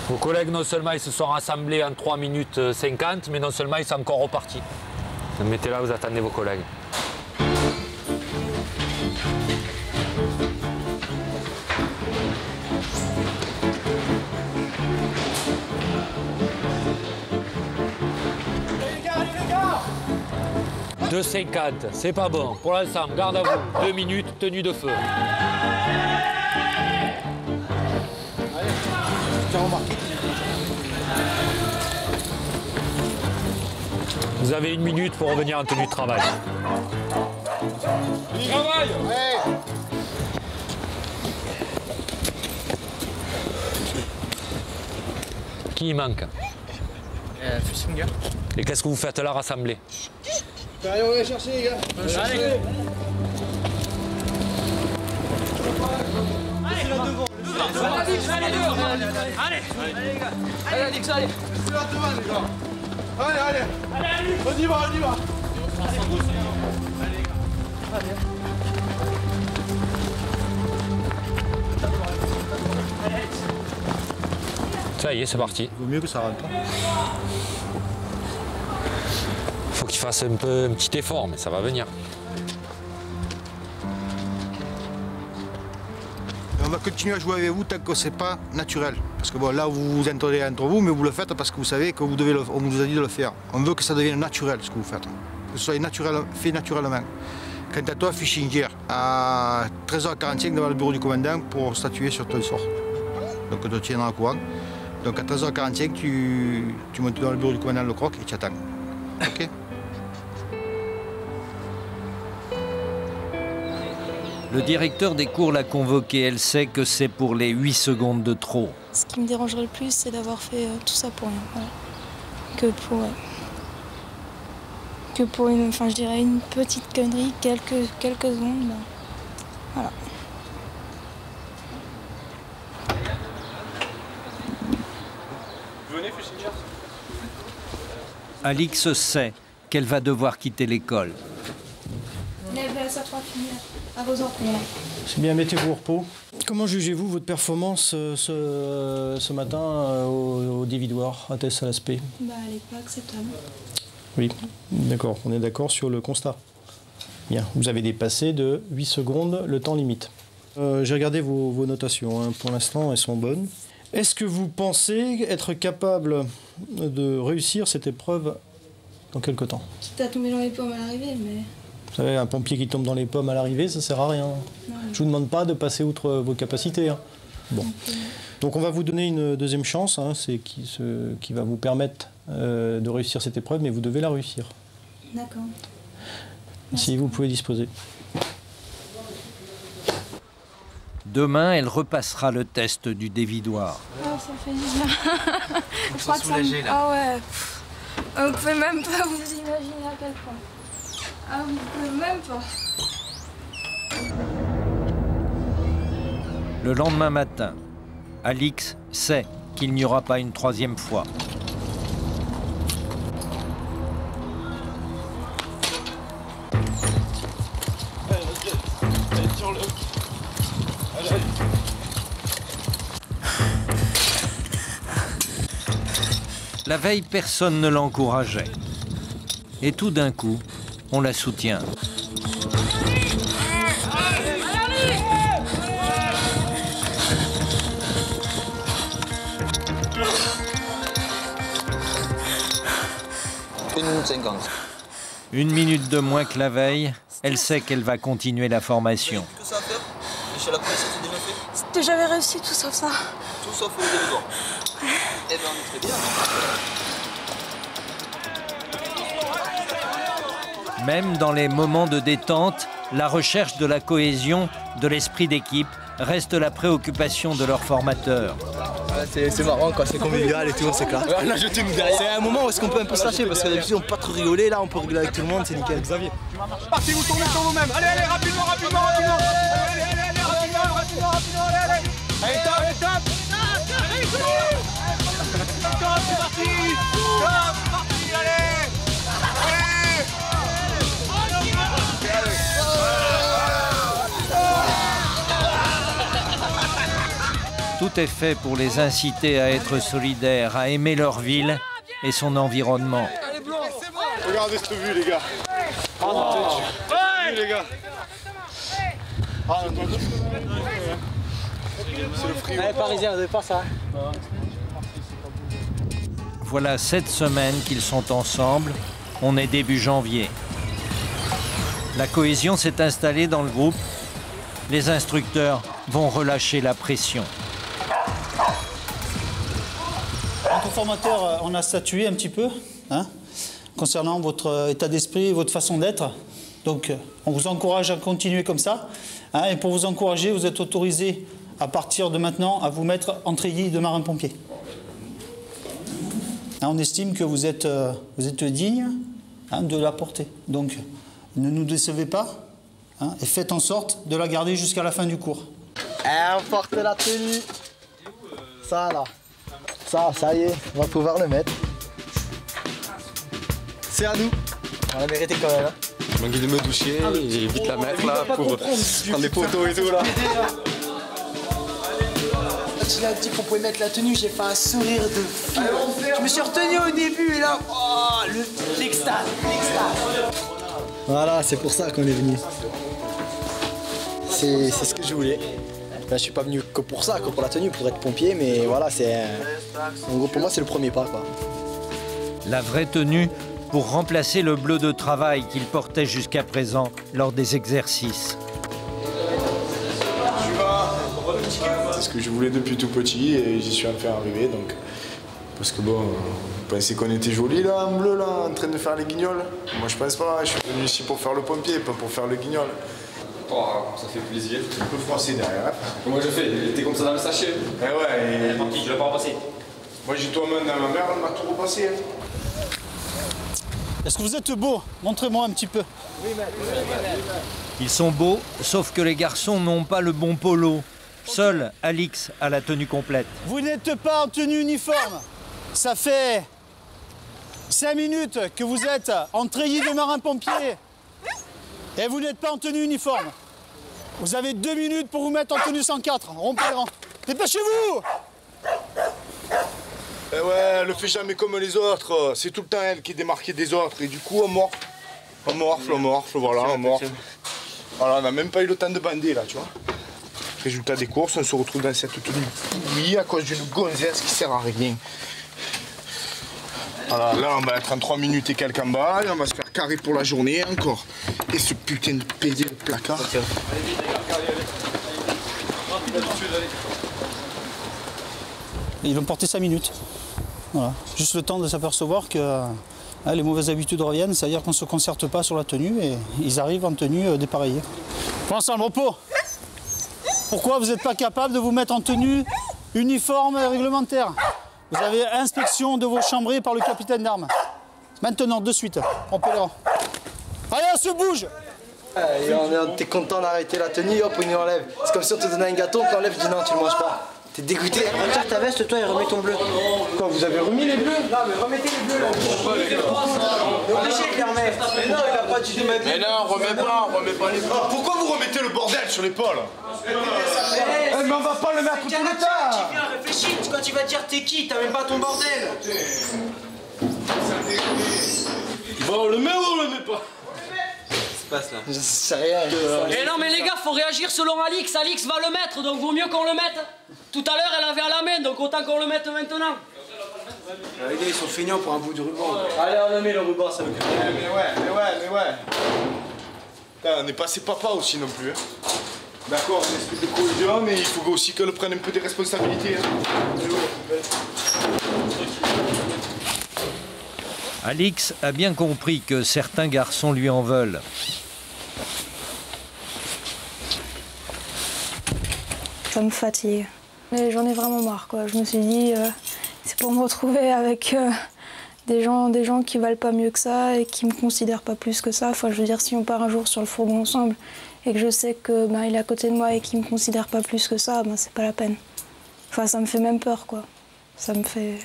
Vos collègues, non seulement ils se sont rassemblés en 3 minutes 50, mais non seulement ils sont encore repartis. Mettez là, vous attendez vos collègues. « 2,50, c'est pas bon. Pour l'ensemble, garde à vous. 2 minutes, tenue de feu. » Vous avez 1 minute pour revenir en tenue de travail. Travail! Ouais. Qui y manque? Fusinger. Et qu'est-ce que vous faites là rassemblés? Allez, on va les chercher, les gars. On va les chercher. Allez, là devant. Allez, les gars. Allez, Alix, allez. C'est là devant, les gars. Allez. On y va. Ça y est, c'est parti. Il vaut mieux que ça rentre. Faut qu'il fasse un petit effort, mais ça va venir. On va continuer à jouer avec vous tant que c'est pas naturel. Parce que bon, là, vous vous entendez entre vous, mais vous le faites parce que vous savez qu'on vous a dit de le faire. On veut que ça devienne naturel, ce que vous faites. Que ce soit fait naturellement. Quant à toi, Fusinger, à 13h45 devant le bureau du commandant pour statuer sur ton sort. Donc on te tiendra au courant. Donc à 13h45, tu montes dans le bureau du commandant Le Croc et tu attends. Ok? Le directeur des cours l'a convoquée. Elle sait que c'est pour les 8 secondes de trop. Ce qui me dérangerait le plus, c'est d'avoir fait tout ça pour rien. Voilà. Que pour une, enfin je dirais une petite connerie, quelques secondes. Ben, voilà. Alix sait qu'elle va devoir quitter l'école. C'est bien, mettez-vous au repos. Comment jugez-vous votre performance ce matin au dévidoir à Tess-à-l'Aspect? Elle n'est pas acceptable. Oui, d'accord, on est d'accord sur le constat. Bien, vous avez dépassé de 8 secondes le temps limite. J'ai regardé vos notations, hein. Pour l'instant elles sont bonnes. Est-ce que vous pensez être capable de réussir cette épreuve dans quelque temps? Quitte à tomber dans les pommes à l'arrivée, mais... Vous savez, un pompier qui tombe dans les pommes à l'arrivée, ça sert à rien. Non. Je vous demande pas de passer outre vos capacités. Hein. Bon. Donc on va vous donner une deuxième chance, hein, c'est qui va vous permettre de réussir cette épreuve, mais vous devez la réussir. D'accord. Si vous pouvez disposer. Demain, elle repassera le test du dévidoir. Oh, ça fait du bien. Je crois que soulagé, là. Ah ouais. Vous pouvez même pas vous imaginer à quel point. Ah, vous pouvez même pas. Le lendemain matin, Alix sait qu'il n'y aura pas une troisième fois. La veille, personne ne l'encourageait. Et tout d'un coup, on la soutient. Une minute de moins que la veille, elle sait qu'elle va continuer la formation. J'avais réussi tout sauf ça. Tout sauf le dévidoir. Eh bien, on est très bien. Même dans les moments de détente, la recherche de la cohésion, de l'esprit d'équipe reste la préoccupation de leurs formateurs. C'est marrant quand c'est convivial et tout, on s'éclate. C'est un moment où est-ce qu'on peut un peu se lâcher parce que d'habitude on peut pas trop rigoler, là on peut rigoler avec tout le monde, c'est nickel. Xavier. Partez, vous tournez sur vous-même. Allez, allez, rapidement, rapidement, rapidement. Allez, allez, allez, rapidement, rapidement, rapidement, allez, allez. Allez, top, allez, top. Top, c'est parti. Top, c'est parti, allez. Tout est fait pour les inciter à être solidaires, à aimer leur ville et son environnement. Regardez cette vue, les gars. Les gars. C'est le frigo. Allez, Parisien, vous n'avez pas ça. Voilà 7 semaines qu'ils sont ensemble. On est début janvier. La cohésion s'est installée dans le groupe. Les instructeurs vont relâcher la pression. En tant que formateur, on a statué un petit peu concernant votre état d'esprit et votre façon d'être. Donc, on vous encourage à continuer comme ça. Et pour vous encourager, vous êtes autorisé à partir de maintenant à vous mettre en treillis de marin-pompier. On estime que vous êtes digne de la porter. Donc, ne nous décevez pas et faites en sorte de la garder jusqu'à la fin du cours. On porte la tenue. Ça là. Ça y est, on va pouvoir le mettre. C'est à nous. On l'a mérité quand même. Je m'en de me doucher, j'ai vite la mettre là pour prendre des photos et tout là. Quand il a dit qu'on pouvait mettre la tenue, j'ai fait un sourire de fou. Je me suis retenu au début et là, l'extase. Voilà, c'est pour ça qu'on est venu. C'est ce que je voulais. Enfin, je suis pas venu que pour ça, que pour la tenue, pour être pompier, mais voilà, en gros pour moi c'est le premier pas, quoi. La vraie tenue pour remplacer le bleu de travail qu'il portait jusqu'à présent lors des exercices. C'est ce que je voulais depuis tout petit et j'y suis enfin arrivé, donc. Parce que bon, vous pensez qu'on était jolis là, en bleu là, en train de faire les guignols. Moi je pense pas, je suis venu ici pour faire le pompier, pas pour faire le guignol. Oh, ça fait plaisir. Un peu froissé derrière. Moi je fais, t'es comme ça dans le sachet. Eh ouais, Tant pis, je l'ai pas repassé. Moi j'ai toi même dans ma mère, elle m'a tout repassé. Est-ce que vous êtes beau? Montrez-moi un petit peu. Ils sont beaux, sauf que les garçons n'ont pas le bon polo. Seul Alix a la tenue complète. Vous n'êtes pas en tenue uniforme. Ça fait 5 minutes que vous êtes en treillis de marins-pompiers et vous n'êtes pas en tenue uniforme. Vous avez 2 minutes pour vous mettre en tenue 104. Rompez les rangs. Dépêchez-vous! Eh ouais, elle le fait jamais comme les autres. C'est tout le temps elle qui est démarquée des autres. Et du coup, on morfle. On morfle, voilà, on morfle. Voilà, on n'a même pas eu le temps de bander, là, tu vois. Résultat des courses, on se retrouve dans cette tenue pourrie à cause d'une gonzesse qui sert à rien. Voilà, là, on va être en 3 minutes et quelques en bas, et on va se faire carrer pour la journée encore. Et ce putain de PD de placard. Ils vont porter 5 minutes. Voilà. Juste le temps de s'apercevoir que les mauvaises habitudes reviennent, c'est-à-dire qu'on ne se concerte pas sur la tenue et ils arrivent en tenue dépareillée. Pour ensemble, repos. Pourquoi vous n'êtes pas capable de vous mettre en tenue uniforme réglementaire? Vous avez inspection de vos chambrées par le capitaine d'armes. Maintenant, de suite, rompez les rangs. Allez, on se bouge! T'es content d'arrêter la tenue, hop, on y enlève. C'est comme si on te donnait un gâteau, on t'enlève, tu dis non, tu le manges pas. T'es dégoûté. Retire ta veste, toi, et remets ton bleu. Quoi, vous avez remis les bleus? Non, mais remettez les bleus là. On est obligé de les remettre. Mais non, il a pas dû mettre. Mais non, on remet pas les bleus. Pourquoi vous remettez le bordel sur l'épaule? Mais on va pas le mettre tout le temps. Viens, réfléchis, quand tu vas dire t'es qui, t'as même pas ton bordel. Bon, on le met ou on le met pas? Là. Je sais rien. Eh non mais les gars, faut réagir selon Alix. Alix va le mettre, donc vaut mieux qu'on le mette. Tout à l'heure, elle avait à la main, donc autant qu'on le mette maintenant. Les gars, ils sont feignants pour un bout de ruban. Allez, on le met le ruban, ça veut dire. Mais ouais. Putain, on n'est pas ses papas aussi non plus. Hein. D'accord, c'est un esprit de cohésion, mais il faut aussi qu'elle prenne un peu des responsabilités. Hein. Alix a bien compris que certains garçons lui en veulent. Ça me fatigue. Mais j'en ai vraiment marre, quoi. Je me suis dit, c'est pour me retrouver avec des gens qui valent pas mieux que ça et qui me considèrent pas plus que ça. Enfin, je veux dire, si on part un jour sur le fourgon ensemble et que je sais que il est à côté de moi et qu'il me considère pas plus que ça, c'est pas la peine. Enfin, ça me fait même peur, quoi. Ça me fait...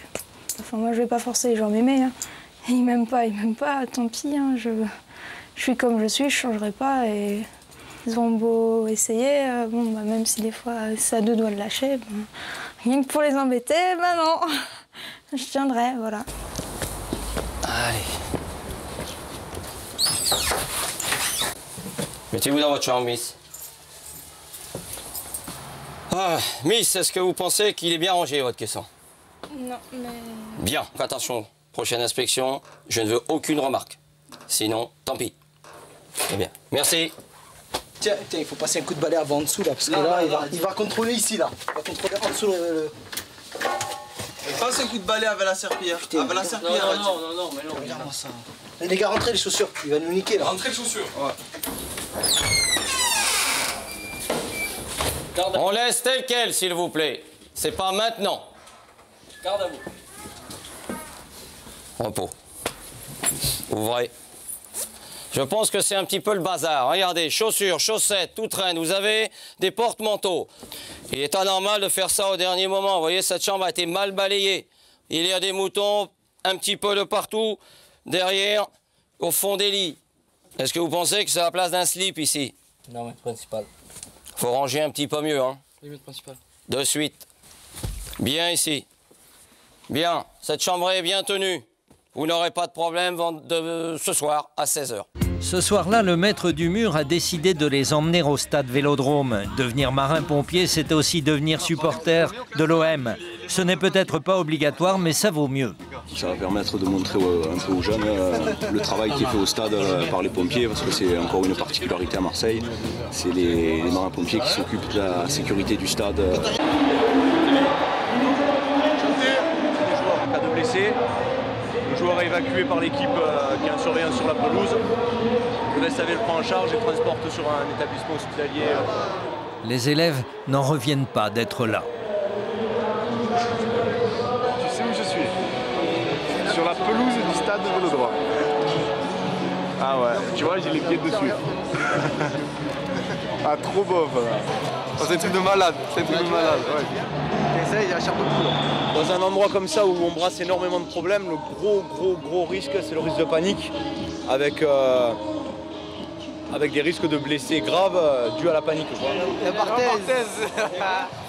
Enfin, moi, je vais pas forcer les gens à m'aimer, hein. Ils m'aiment pas, tant pis, hein. Je suis comme je suis, je changerai pas et ils ont beau essayer, même si des fois c'est à 2 doigts de lâcher, rien que pour les embêter, non, je tiendrai, voilà. Allez. Mettez-vous dans votre chambre, Miss. Miss, est-ce que vous pensez qu'il est bien rangé, votre caisson? Non, mais... Bien, attention. Prochaine inspection, je ne veux aucune remarque. Sinon, tant pis. Très bien. Merci. Tiens, il faut passer un coup de balai avant en dessous là, parce que là, il va contrôler ici là. Il va contrôler en dessous le... Passe un coup de balai avec la serpillière. Putain, avec la serpillière. Non, mais non. Regarde-moi ça. Les gars, rentrez les chaussures. Il va nous niquer là. Rentrez les chaussures. Ouais. On laisse tel quel, s'il vous plaît. C'est pas maintenant. Garde à vous. Repos. Ouvrez. Je pense que c'est un petit peu le bazar. Regardez, chaussures, chaussettes, tout traîne. Vous avez des porte-manteaux. Il est anormal de faire ça au dernier moment. Vous voyez, cette chambre a été mal balayée. Il y a des moutons un petit peu de partout, derrière, au fond des lits. Est-ce que vous pensez que c'est la place d'un slip ici? Non, mais principal. Faut ranger un petit peu mieux, hein. Oui, mais principal. De suite. Bien ici. Bien. Cette chambre est bien tenue. Vous n'aurez pas de problème ce soir à 16h. Ce soir-là, le maître du mur a décidé de les emmener au stade Vélodrome. Devenir marin-pompier, c'est aussi devenir supporter de l'OM. Ce n'est peut-être pas obligatoire, mais ça vaut mieux. Ça va permettre de montrer un peu aux jeunes le travail qui est fait au stade par les pompiers, parce que c'est encore une particularité à Marseille. C'est les marins-pompiers qui s'occupent de la sécurité du stade. Cas de blessé. Le joueur est évacué par l'équipe qui est en surveillance sur la pelouse. Le SAV le prend en charge et transporte sur un établissement hospitalier. Les élèves n'en reviennent pas d'être là. Tu sais où je suis? Sur la pelouse du stade de Vélodrome. Ah ouais, tu vois, j'ai les pieds dessus. Ah, trop beau, voilà. Oh, c'est un truc de malade, c'est un truc de malade. Ouais. T'essayes, il y a la chair de poule. Dans un endroit comme ça où on brasse énormément de problèmes, le gros risque, c'est le risque de panique avec des risques de blessés graves dus à la panique. Il y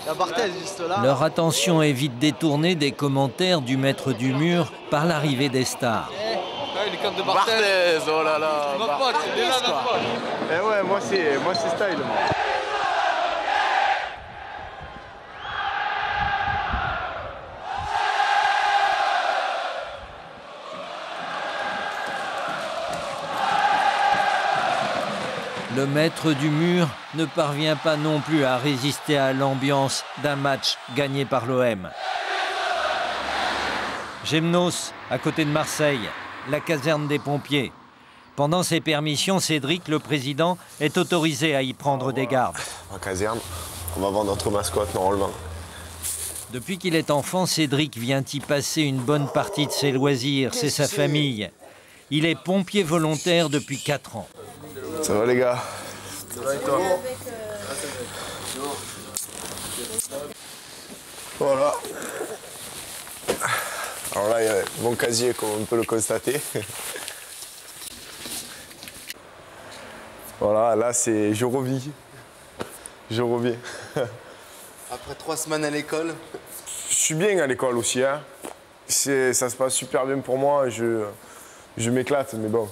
a Barthez juste là. Leur attention est vite détournée des commentaires du maître du mur par l'arrivée des stars. Barthez, oh là là. Notre pote, c'est déjà notre pote. Eh ouais, moi c'est style. Le maître du mur ne parvient pas non plus à résister à l'ambiance d'un match gagné par l'OM. Gémenos, à côté de Marseille, la caserne des pompiers. Pendant ses permissions, Cédric, le président, est autorisé à y prendre des gardes. En caserne, on va voir notre mascotte normalement. Depuis qu'il est enfant, Cédric vient y passer une bonne partie de ses loisirs, c'est sa famille. Il est pompier volontaire depuis 4 ans. Ça va les gars? Ça va et toi? Voilà. Alors là, il y a mon casier, comme on peut le constater. Voilà, là, c'est je revis. Je reviens. Après 3 semaines à l'école? Je suis bien à l'école aussi. Hein. Ça se passe super bien pour moi. Je m'éclate, mais bon.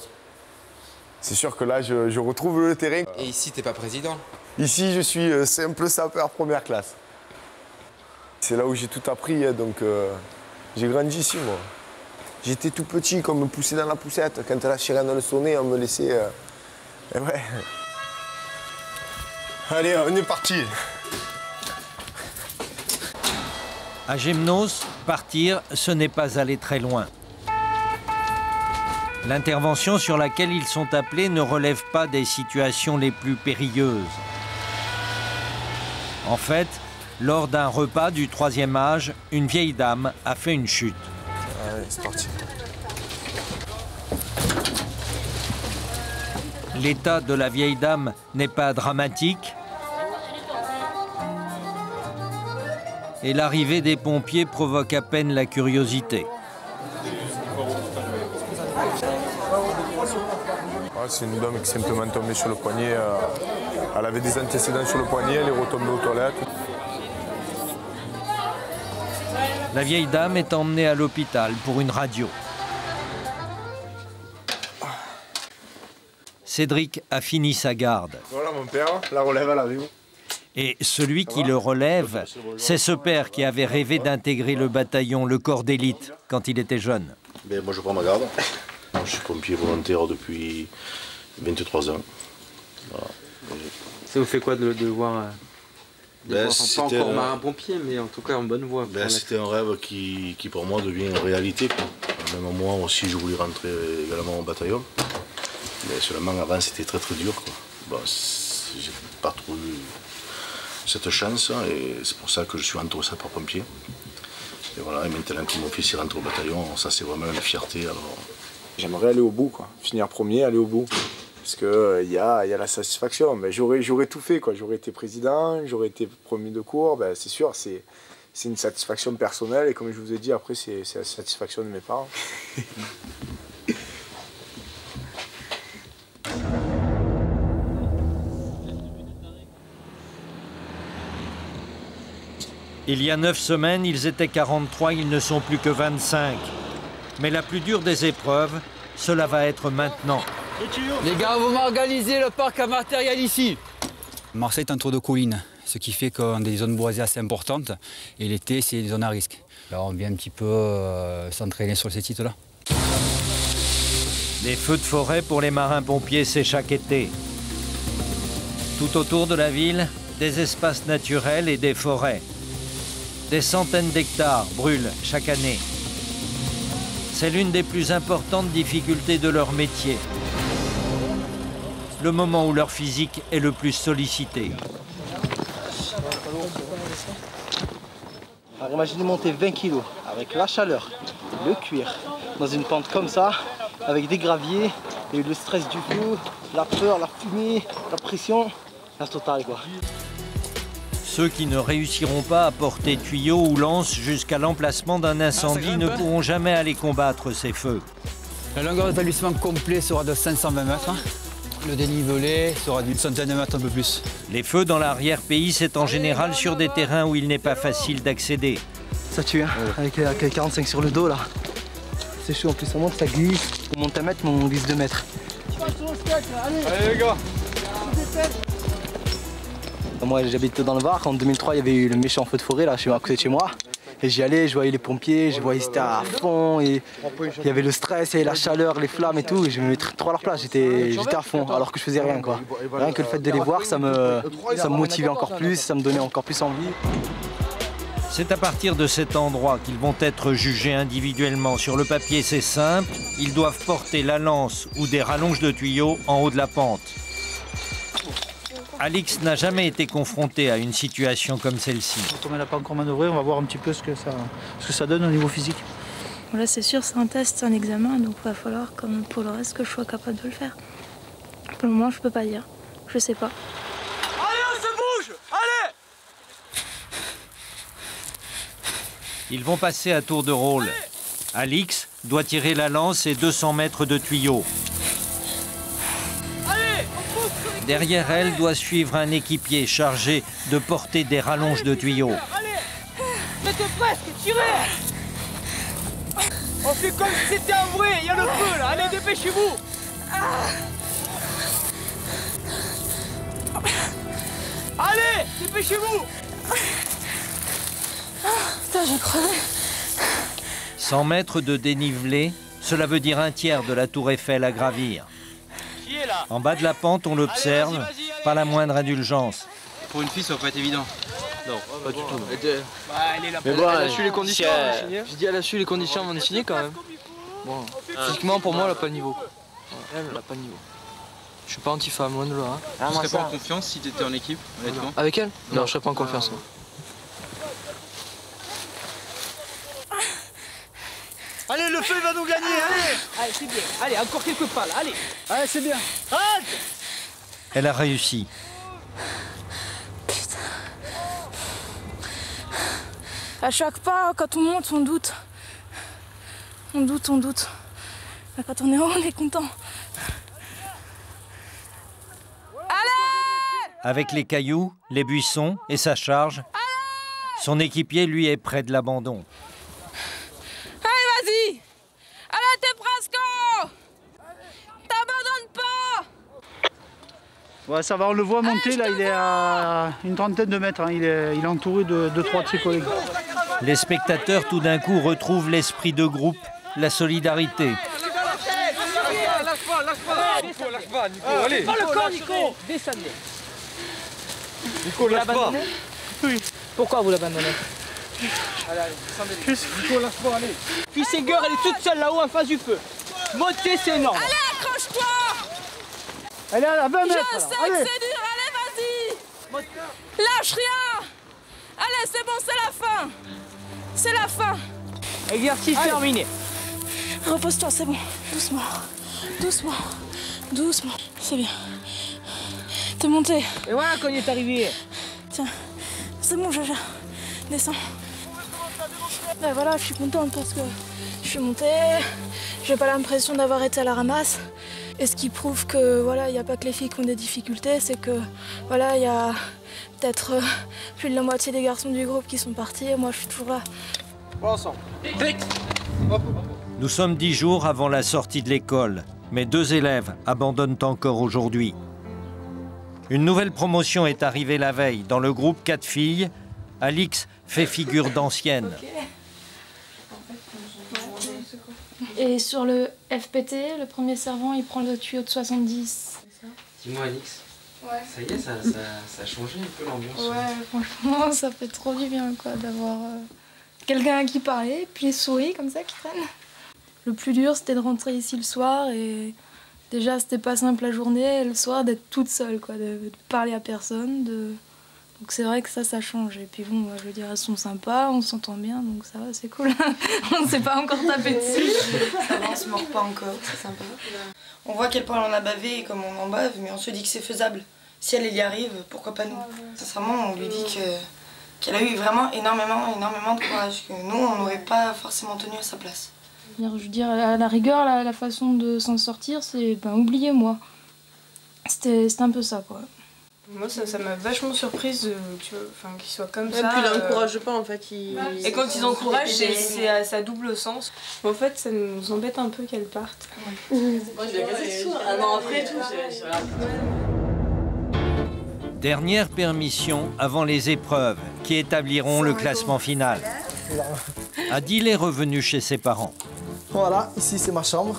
C'est sûr que là, je retrouve le terrain. Et ici, t'es pas président? Ici, je suis simple sapeur première classe. C'est là où j'ai tout appris, hein, donc j'ai grandi ici, moi. J'étais tout petit, comme me pousser dans la poussette. Quand la sirène le sonnait, on me laissait... Et ouais. Allez, on est parti. À Gémenos, partir, ce n'est pas aller très loin. L'intervention sur laquelle ils sont appelés ne relève pas des situations les plus périlleuses. En fait, lors d'un repas du 3e âge, une vieille dame a fait une chute. Allez, c'est parti. L'état de la vieille dame n'est pas dramatique. Et l'arrivée des pompiers provoque à peine la curiosité. C'est une dame qui est simplement tombée sur le poignet. Elle avait des antécédents sur le poignet, elle est retombée aux toilettes. La vieille dame est emmenée à l'hôpital pour une radio. Cédric a fini sa garde. Voilà mon père, la relève à l'avion. Et celui qui le relève, c'est ce père qui avait rêvé d'intégrer le bataillon, le corps d'élite, quand il était jeune. Ben, moi je prends ma garde. Je suis pompier volontaire depuis 23 ans. Voilà. Ça vous fait quoi de voir Ben, pas encore marin-pompier, mais en tout cas en bonne voie? Ben, c'était un rêve qui pour moi devient une réalité. Même moi aussi je voulais rentrer également au bataillon. Mais seulement avant c'était très dur. Bon, j'ai pas trop eu cette chance et c'est pour ça que je suis rentré au sapeur-pompier. Et voilà, et maintenant que mon fils est rentré au bataillon, ça c'est vraiment une fierté. Alors... J'aimerais aller au bout, quoi. Finir premier, aller au bout. Parce qu'il y a la satisfaction. Mais j'aurais tout fait, quoi. J'aurais été président, j'aurais été premier de cours. Ben, c'est sûr, c'est une satisfaction personnelle. Et comme je vous ai dit, après, c'est la satisfaction de mes parents. Il y a 9 semaines, ils étaient 43, ils ne sont plus que 25. Mais la plus dure des épreuves, cela va être maintenant. Les gars, on va organiser le parc à matériel ici. Marseille est un tour de colline, ce qui fait qu'on a des zones boisées assez importantes. Et l'été, c'est des zones à risque. Là, on vient un petit peu s'entraîner sur ces sites-là. Les feux de forêt pour les marins-pompiers, c'est chaque été. Tout autour de la ville, des espaces naturels et des forêts. Des centaines d'hectares brûlent chaque année. C'est l'une des plus importantes difficultés de leur métier. Le moment où leur physique est le plus sollicité. Alors imaginez monter 20 kg avec la chaleur, le cuir, dans une pente comme ça, avec des graviers, Il y a eu le stress du feu, la peur, la fumée, la pression, la totale quoi. Ceux qui ne réussiront pas à porter tuyaux ou lances jusqu'à l'emplacement d'un incendie ne pourront jamais aller combattre ces feux. La longueur d'établissement complet sera de 520 mètres. Le dénivelé sera d'une centaine de mètres, un peu plus. Les feux dans l'arrière-pays, c'est en général sur des terrains où il n'est pas facile d'accéder. Ça tue, hein, avec les 45 sur le dos là. C'est chaud, en plus ça monte, ça glisse. On monte à mètre, mais on glisse 2 mètres. Allez les gars. Moi j'habite dans le Var, en 2003 il y avait eu le méchant feu de forêt là, à côté de chez moi. Et j'y allais, je voyais les pompiers, je voyais qu'ils étaient à fond, et il y avait le stress, il y avait la chaleur, les flammes et tout, et je me mettais trop à leur place, j'étais à fond alors que je faisais rien quoi. Rien que le fait de les voir, ça me motivait encore plus, ça me donnait encore plus envie. C'est à partir de cet endroit qu'ils vont être jugés individuellement. Sur le papier, c'est simple, ils doivent porter la lance ou des rallonges de tuyaux en haut de la pente. Alix n'a jamais été confronté à une situation comme celle-ci. Comme elle n'a pas encore manœuvré, on va voir un petit peu ce que ça donne au niveau physique. Là, c'est sûr, c'est un test, c'est un examen, donc il va falloir, comme pour le reste, que je sois capable de le faire. Pour le moment, je peux pas dire. Je sais pas. Allez, on se bouge! Allez! Ils vont passer à tour de rôle. Alix doit tirer la lance et 200 mètres de tuyaux. Derrière elle doit suivre un équipier chargé de porter des rallonges de tuyaux. Allez! Vous êtes presque, tirez! On fait comme si c'était un vrai, il y a le feu là, allez, dépêchez-vous! Allez, dépêchez-vous! Putain, j'ai crevé. 100 mètres de dénivelé, cela veut dire un tiers de la tour Eiffel à gravir. En bas de la pente, on l'observe, pas la moindre indulgence. Pour une fille, ça va pas être évident. Non, pas du tout. Mais bon, Elle a su les conditions avant de signer. J'ai dit elle a su les conditions avant de signer quand même. Bon, physiquement pour moi elle a pas le niveau. Elle a pas le niveau. Je suis pas anti-femme, loin de là. Tu serais pas en confiance si tu étais en équipe, honnêtement? Avec elle? Non, je serais pas en confiance. Allez, le feu il va nous gagner, allez! Allez, c'est bien. Allez, encore quelques pas là, allez! Allez, c'est bien. Arrête! Elle a réussi. À chaque pas, quand on monte, on doute. On doute, on doute. Mais quand on est haut, on est content. Allez! Avec les cailloux, les buissons et sa charge, son équipier, lui, est près de l'abandon. Allez, vas-y! Allez, t'es presque en haut! T'abandonnes pas! Ouais, ça va, on le voit monter, là, il est à une trentaine de mètres, hein. Il est entouré de 2-3 de ses collègues. Les spectateurs, tout d'un coup, retrouvent l'esprit de groupe, la solidarité. Lâche pas, Nico, allez! Pas le corps, Nico! Descendez! Nico, lâche pas! Oui. Pourquoi vous l'abandonnez? Allez, descendez. Nico, lâche pas, allez! Puis Seger, elle est toute seule là-haut en face du feu. Montez, c'est énorme! Allez, accroche-toi! Elle est à 20 mètres! Je sais que c'est dur, allez, vas-y! Lâche rien! Allez, c'est bon, c'est la fin! C'est la fin! Exercice terminé! Repose-toi, c'est bon. Doucement. Doucement. Doucement. C'est bien. T'es monté. Et voilà qu'on y est arrivé. Tiens. C'est bon, Jaja. Descends. Ben voilà, je suis contente parce que je suis montée. J'ai pas l'impression d'avoir été à la ramasse. Et ce qui prouve que voilà, il n'y a pas que les filles qui ont des difficultés, c'est que voilà, il y a peut-être plus de la moitié des garçons du groupe qui sont partis et moi je suis toujours là. Bon ensemble. Nous sommes 10 jours avant la sortie de l'école, mais 2 élèves abandonnent encore aujourd'hui. Une nouvelle promotion est arrivée la veille. Dans le groupe 4 filles, Alix fait figure d'ancienne. Et sur le FPT, le premier servant, il prend le tuyau de 70. Dis-moi, Alix. Ouais. Ça y est, ça a changé un peu l'ambiance. Ouais, franchement, ça fait trop du bien quoi, d'avoir quelqu'un à qui parler, puis les souris comme ça qui traînent. Le plus dur, c'était de rentrer ici le soir et déjà, c'était pas simple la journée et le soir d'être toute seule, quoi, de parler à personne, de Donc c'est vrai que ça change. Et puis bon, je veux dire, elles sont sympas, on s'entend bien, donc ça va, c'est cool. On ne s'est pas encore tapé dessus. Ça va, on se mord pas encore, c'est sympa. On voit à quel point on a bavé et comme on en bave, mais on se dit que c'est faisable. Si elle y arrive, pourquoi pas nous? Sincèrement, on lui dit qu'elle a eu vraiment énormément de courage, que nous, on n'aurait pas forcément tenu à sa place. Je veux dire, à la rigueur, la façon de s'en sortir, c'est oubliez-moi. C'était un peu ça, quoi. Moi, ça m'a vachement surprise qu'il soit comme ça. Et puis, il n'encourage pas, en fait. Et quand ils encouragent, c'est à sa double sens. En fait, ça nous embête un peu qu'elle parte. Moi, je l'ai cassé tout. Un an après, tout. Dernière permission avant les épreuves qui établiront le classement final. Adil est revenu chez ses parents. Voilà, ici c'est ma chambre.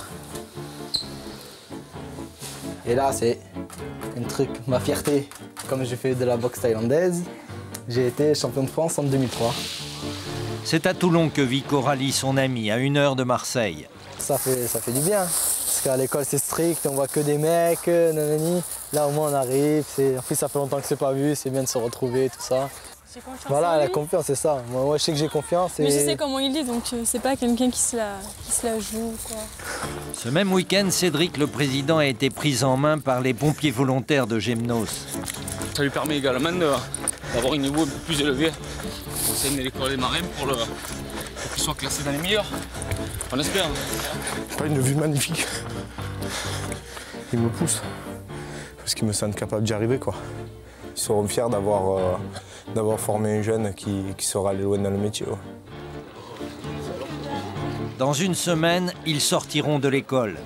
Et là c'est un truc, ma fierté. Comme j'ai fait de la boxe thaïlandaise, j'ai été champion de France en 2003. C'est à Toulon que vit Coralie, son amie, à 1 heure de Marseille. Ça fait du bien. Parce qu'à l'école c'est strict, on voit que des mecs, nanani. Là au moins on arrive, en plus ça fait longtemps que c'est pas vu, c'est bien de se retrouver, tout ça. Voilà, la confiance, c'est ça. Moi je sais que j'ai confiance. Mais je sais comment il est, donc c'est pas quelqu'un qui se la joue, quoi. Ce même week-end, Cédric, le président, a été pris en main par les pompiers volontaires de Gémenos. Ça lui permet également d'avoir un niveau un peu plus élevé au sein de l'école des marins pour qu'il soit classé dans les meilleurs. On espère. Pas une vue magnifique. Ils me poussent parce qu'ils me sentent capable d'y arriver, quoi. Ils seront fiers d'avoir formé un jeune qui sera allé loin dans le métier. Ouais. Dans une semaine, ils sortiront de l'école.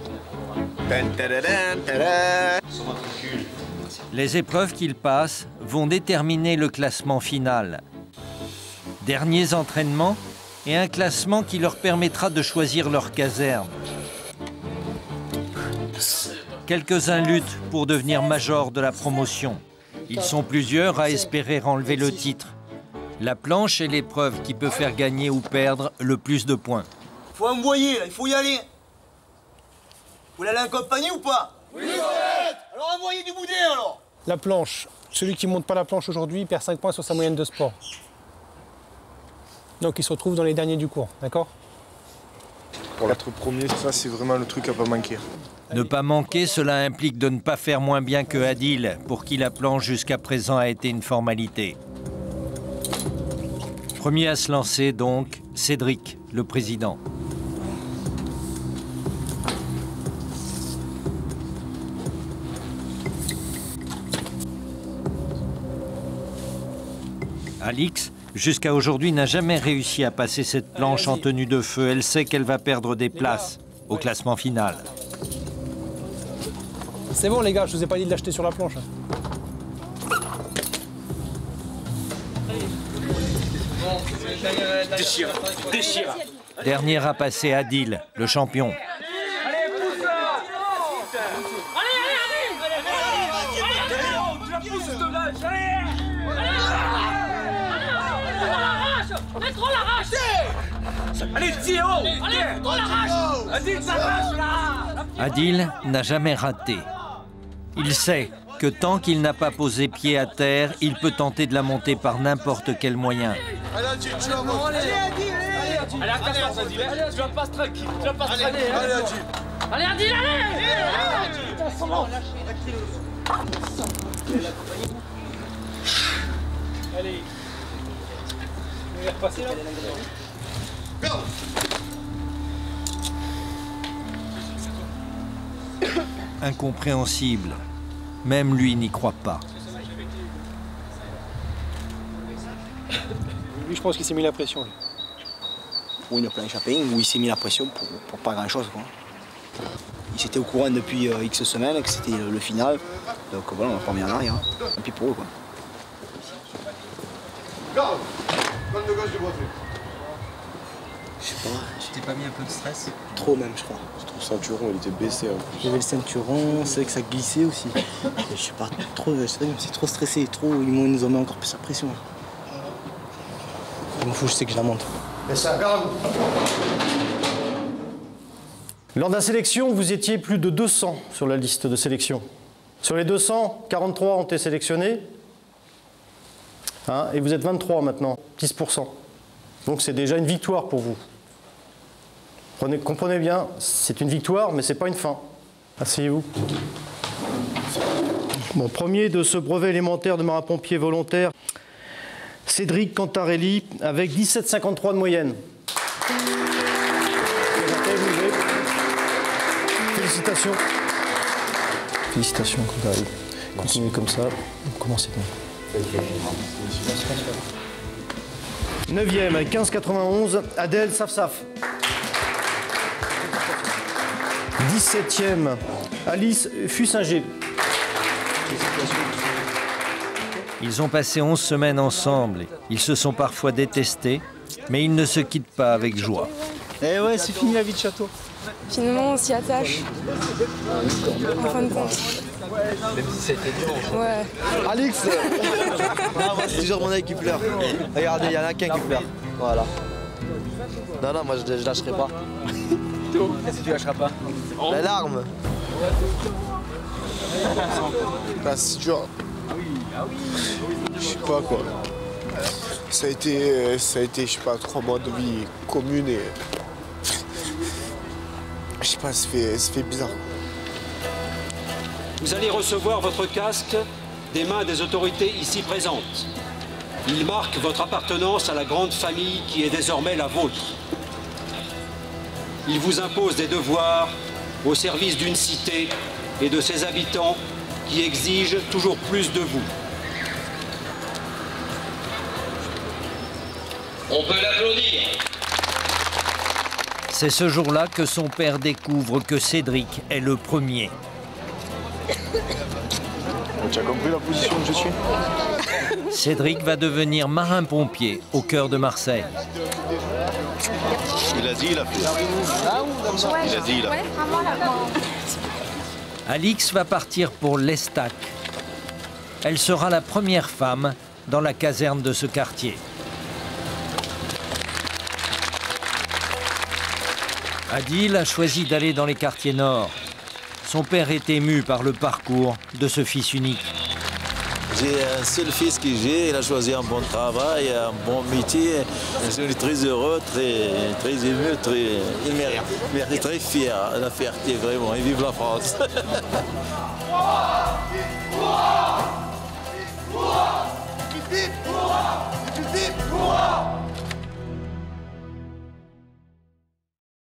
Les épreuves qu'ils passent vont déterminer le classement final. Derniers entraînements et un classement qui leur permettra de choisir leur caserne. Quelques-uns luttent pour devenir major de la promotion. Ils sont plusieurs à espérer enlever le titre. La planche est l'épreuve qui peut faire gagner ou perdre le plus de points. Faut envoyer, là, il faut y aller. Vous voulez aller en compagnie ou pas? Oui, alors envoyez du boudin, alors. La planche. Celui qui ne monte pas la planche aujourd'hui, il perd 5 points sur sa moyenne de sport. Donc il se retrouve dans les derniers du cours, d'accord? Pour être premier, ça c'est vraiment le truc à pas manquer. Ne pas manquer, cela implique de ne pas faire moins bien que Adil, pour qui la planche jusqu'à présent a été une formalité. Premier à se lancer donc, Cédric, le président. Alix, jusqu'à aujourd'hui, n'a jamais réussi à passer cette planche en tenue de feu. Elle sait qu'elle va perdre des places au classement final. C'est bon les gars, je vous ai pas dit de l'acheter sur la planche. Déchire, déchire. Dernier à passer Adil, le champion. Adil n'a jamais raté. Il sait que tant qu'il n'a pas posé pied à terre, il peut tenter de la monter par n'importe quel moyen. Allez, Adil, tu vas monter. Allez, Adil. Allez, à 14, Adil. Tu vas pas tranquille. Tu vas pas tranquille. Allez, Adil. Allez, Adil, allez. Allez. Il va repasser là. Incompréhensible. Même lui n'y croit pas. Lui, je pense qu'il s'est mis la pression. Lui. Ou il n'a pas échappé, ou il s'est mis la pression pour pas grand-chose. Il s'était au courant depuis X semaines que c'était le final. Donc voilà, on va pas revenir en arrière. Et puis pour eux, quoi. Garde, bande de gauche du boîtier. Je sais pas. Tu t'es pas mis un peu de stress? Trop même, je crois. Le ceinturon, il était baissé en plus. J'avais le ceinturon, c'est vrai que ça glissait aussi. Je sais pas, trop, c'est trop stressé, trop, ils nous ont mis encore plus la pression. Je m'en fous, je sais que je la monte. Et ça, garde. Lors de la sélection, vous étiez plus de 200 sur la liste de sélection. Sur les 200, 43 ont été sélectionnés. Hein, et vous êtes 23 maintenant, 10%. Donc c'est déjà une victoire pour vous. Comprenez bien, c'est une victoire, mais ce n'est pas une fin. Asseyez-vous. Bon, premier de ce brevet élémentaire de marin-pompier volontaire, Cédric Cantarelli, avec 17,53 de moyenne. Félicitations. Félicitations, Cantarelli. Continuez comme ça, commencez bien. 9e avec 15,91, Adèle Safsaf. 17e, Alice Fussinger. Ils ont passé 11 semaines ensemble. Ils se sont parfois détestés, mais ils ne se quittent pas avec joie. Eh ouais, c'est fini la vie de château. Finalement, on s'y attache. En fin de compte. Même si ça a été dur. Ouais. Alix c'est toujours mon œil qui pleure. Regardez, il y en a qu'un qui pleure. Voilà. Non, moi je lâcherai pas. Qu'est-ce que tu lâcheras pas? La larme. C'est dur. Je sais pas quoi. Ça a été, je sais pas, 3 mois de vie commune et je sais pas, ça fait bizarre. Vous allez recevoir votre casque des mains des autorités ici présentes. Il marque votre appartenance à la grande famille qui est désormais la vôtre. Il vous impose des devoirs au service d'une cité et de ses habitants qui exigent toujours plus de vous. On peut l'applaudir. C'est ce jour-là que son père découvre que Cédric est le premier. Tu as compris la position que je suis? Cédric va devenir marin-pompier au cœur de Marseille. Il a dit, il a fait. Il a dit, il a fait. Alix va partir pour l'Estac. Elle sera la première femme dans la caserne de ce quartier. Adil a choisi d'aller dans les quartiers nord. Son père est ému par le parcours de ce fils unique. J'ai un seul fils que j'ai, il a choisi un bon travail, un bon métier. Je suis très heureux, très ému, il est très fier, la fierté vraiment, et vive la France. Hip, hip, hip, hip, hip.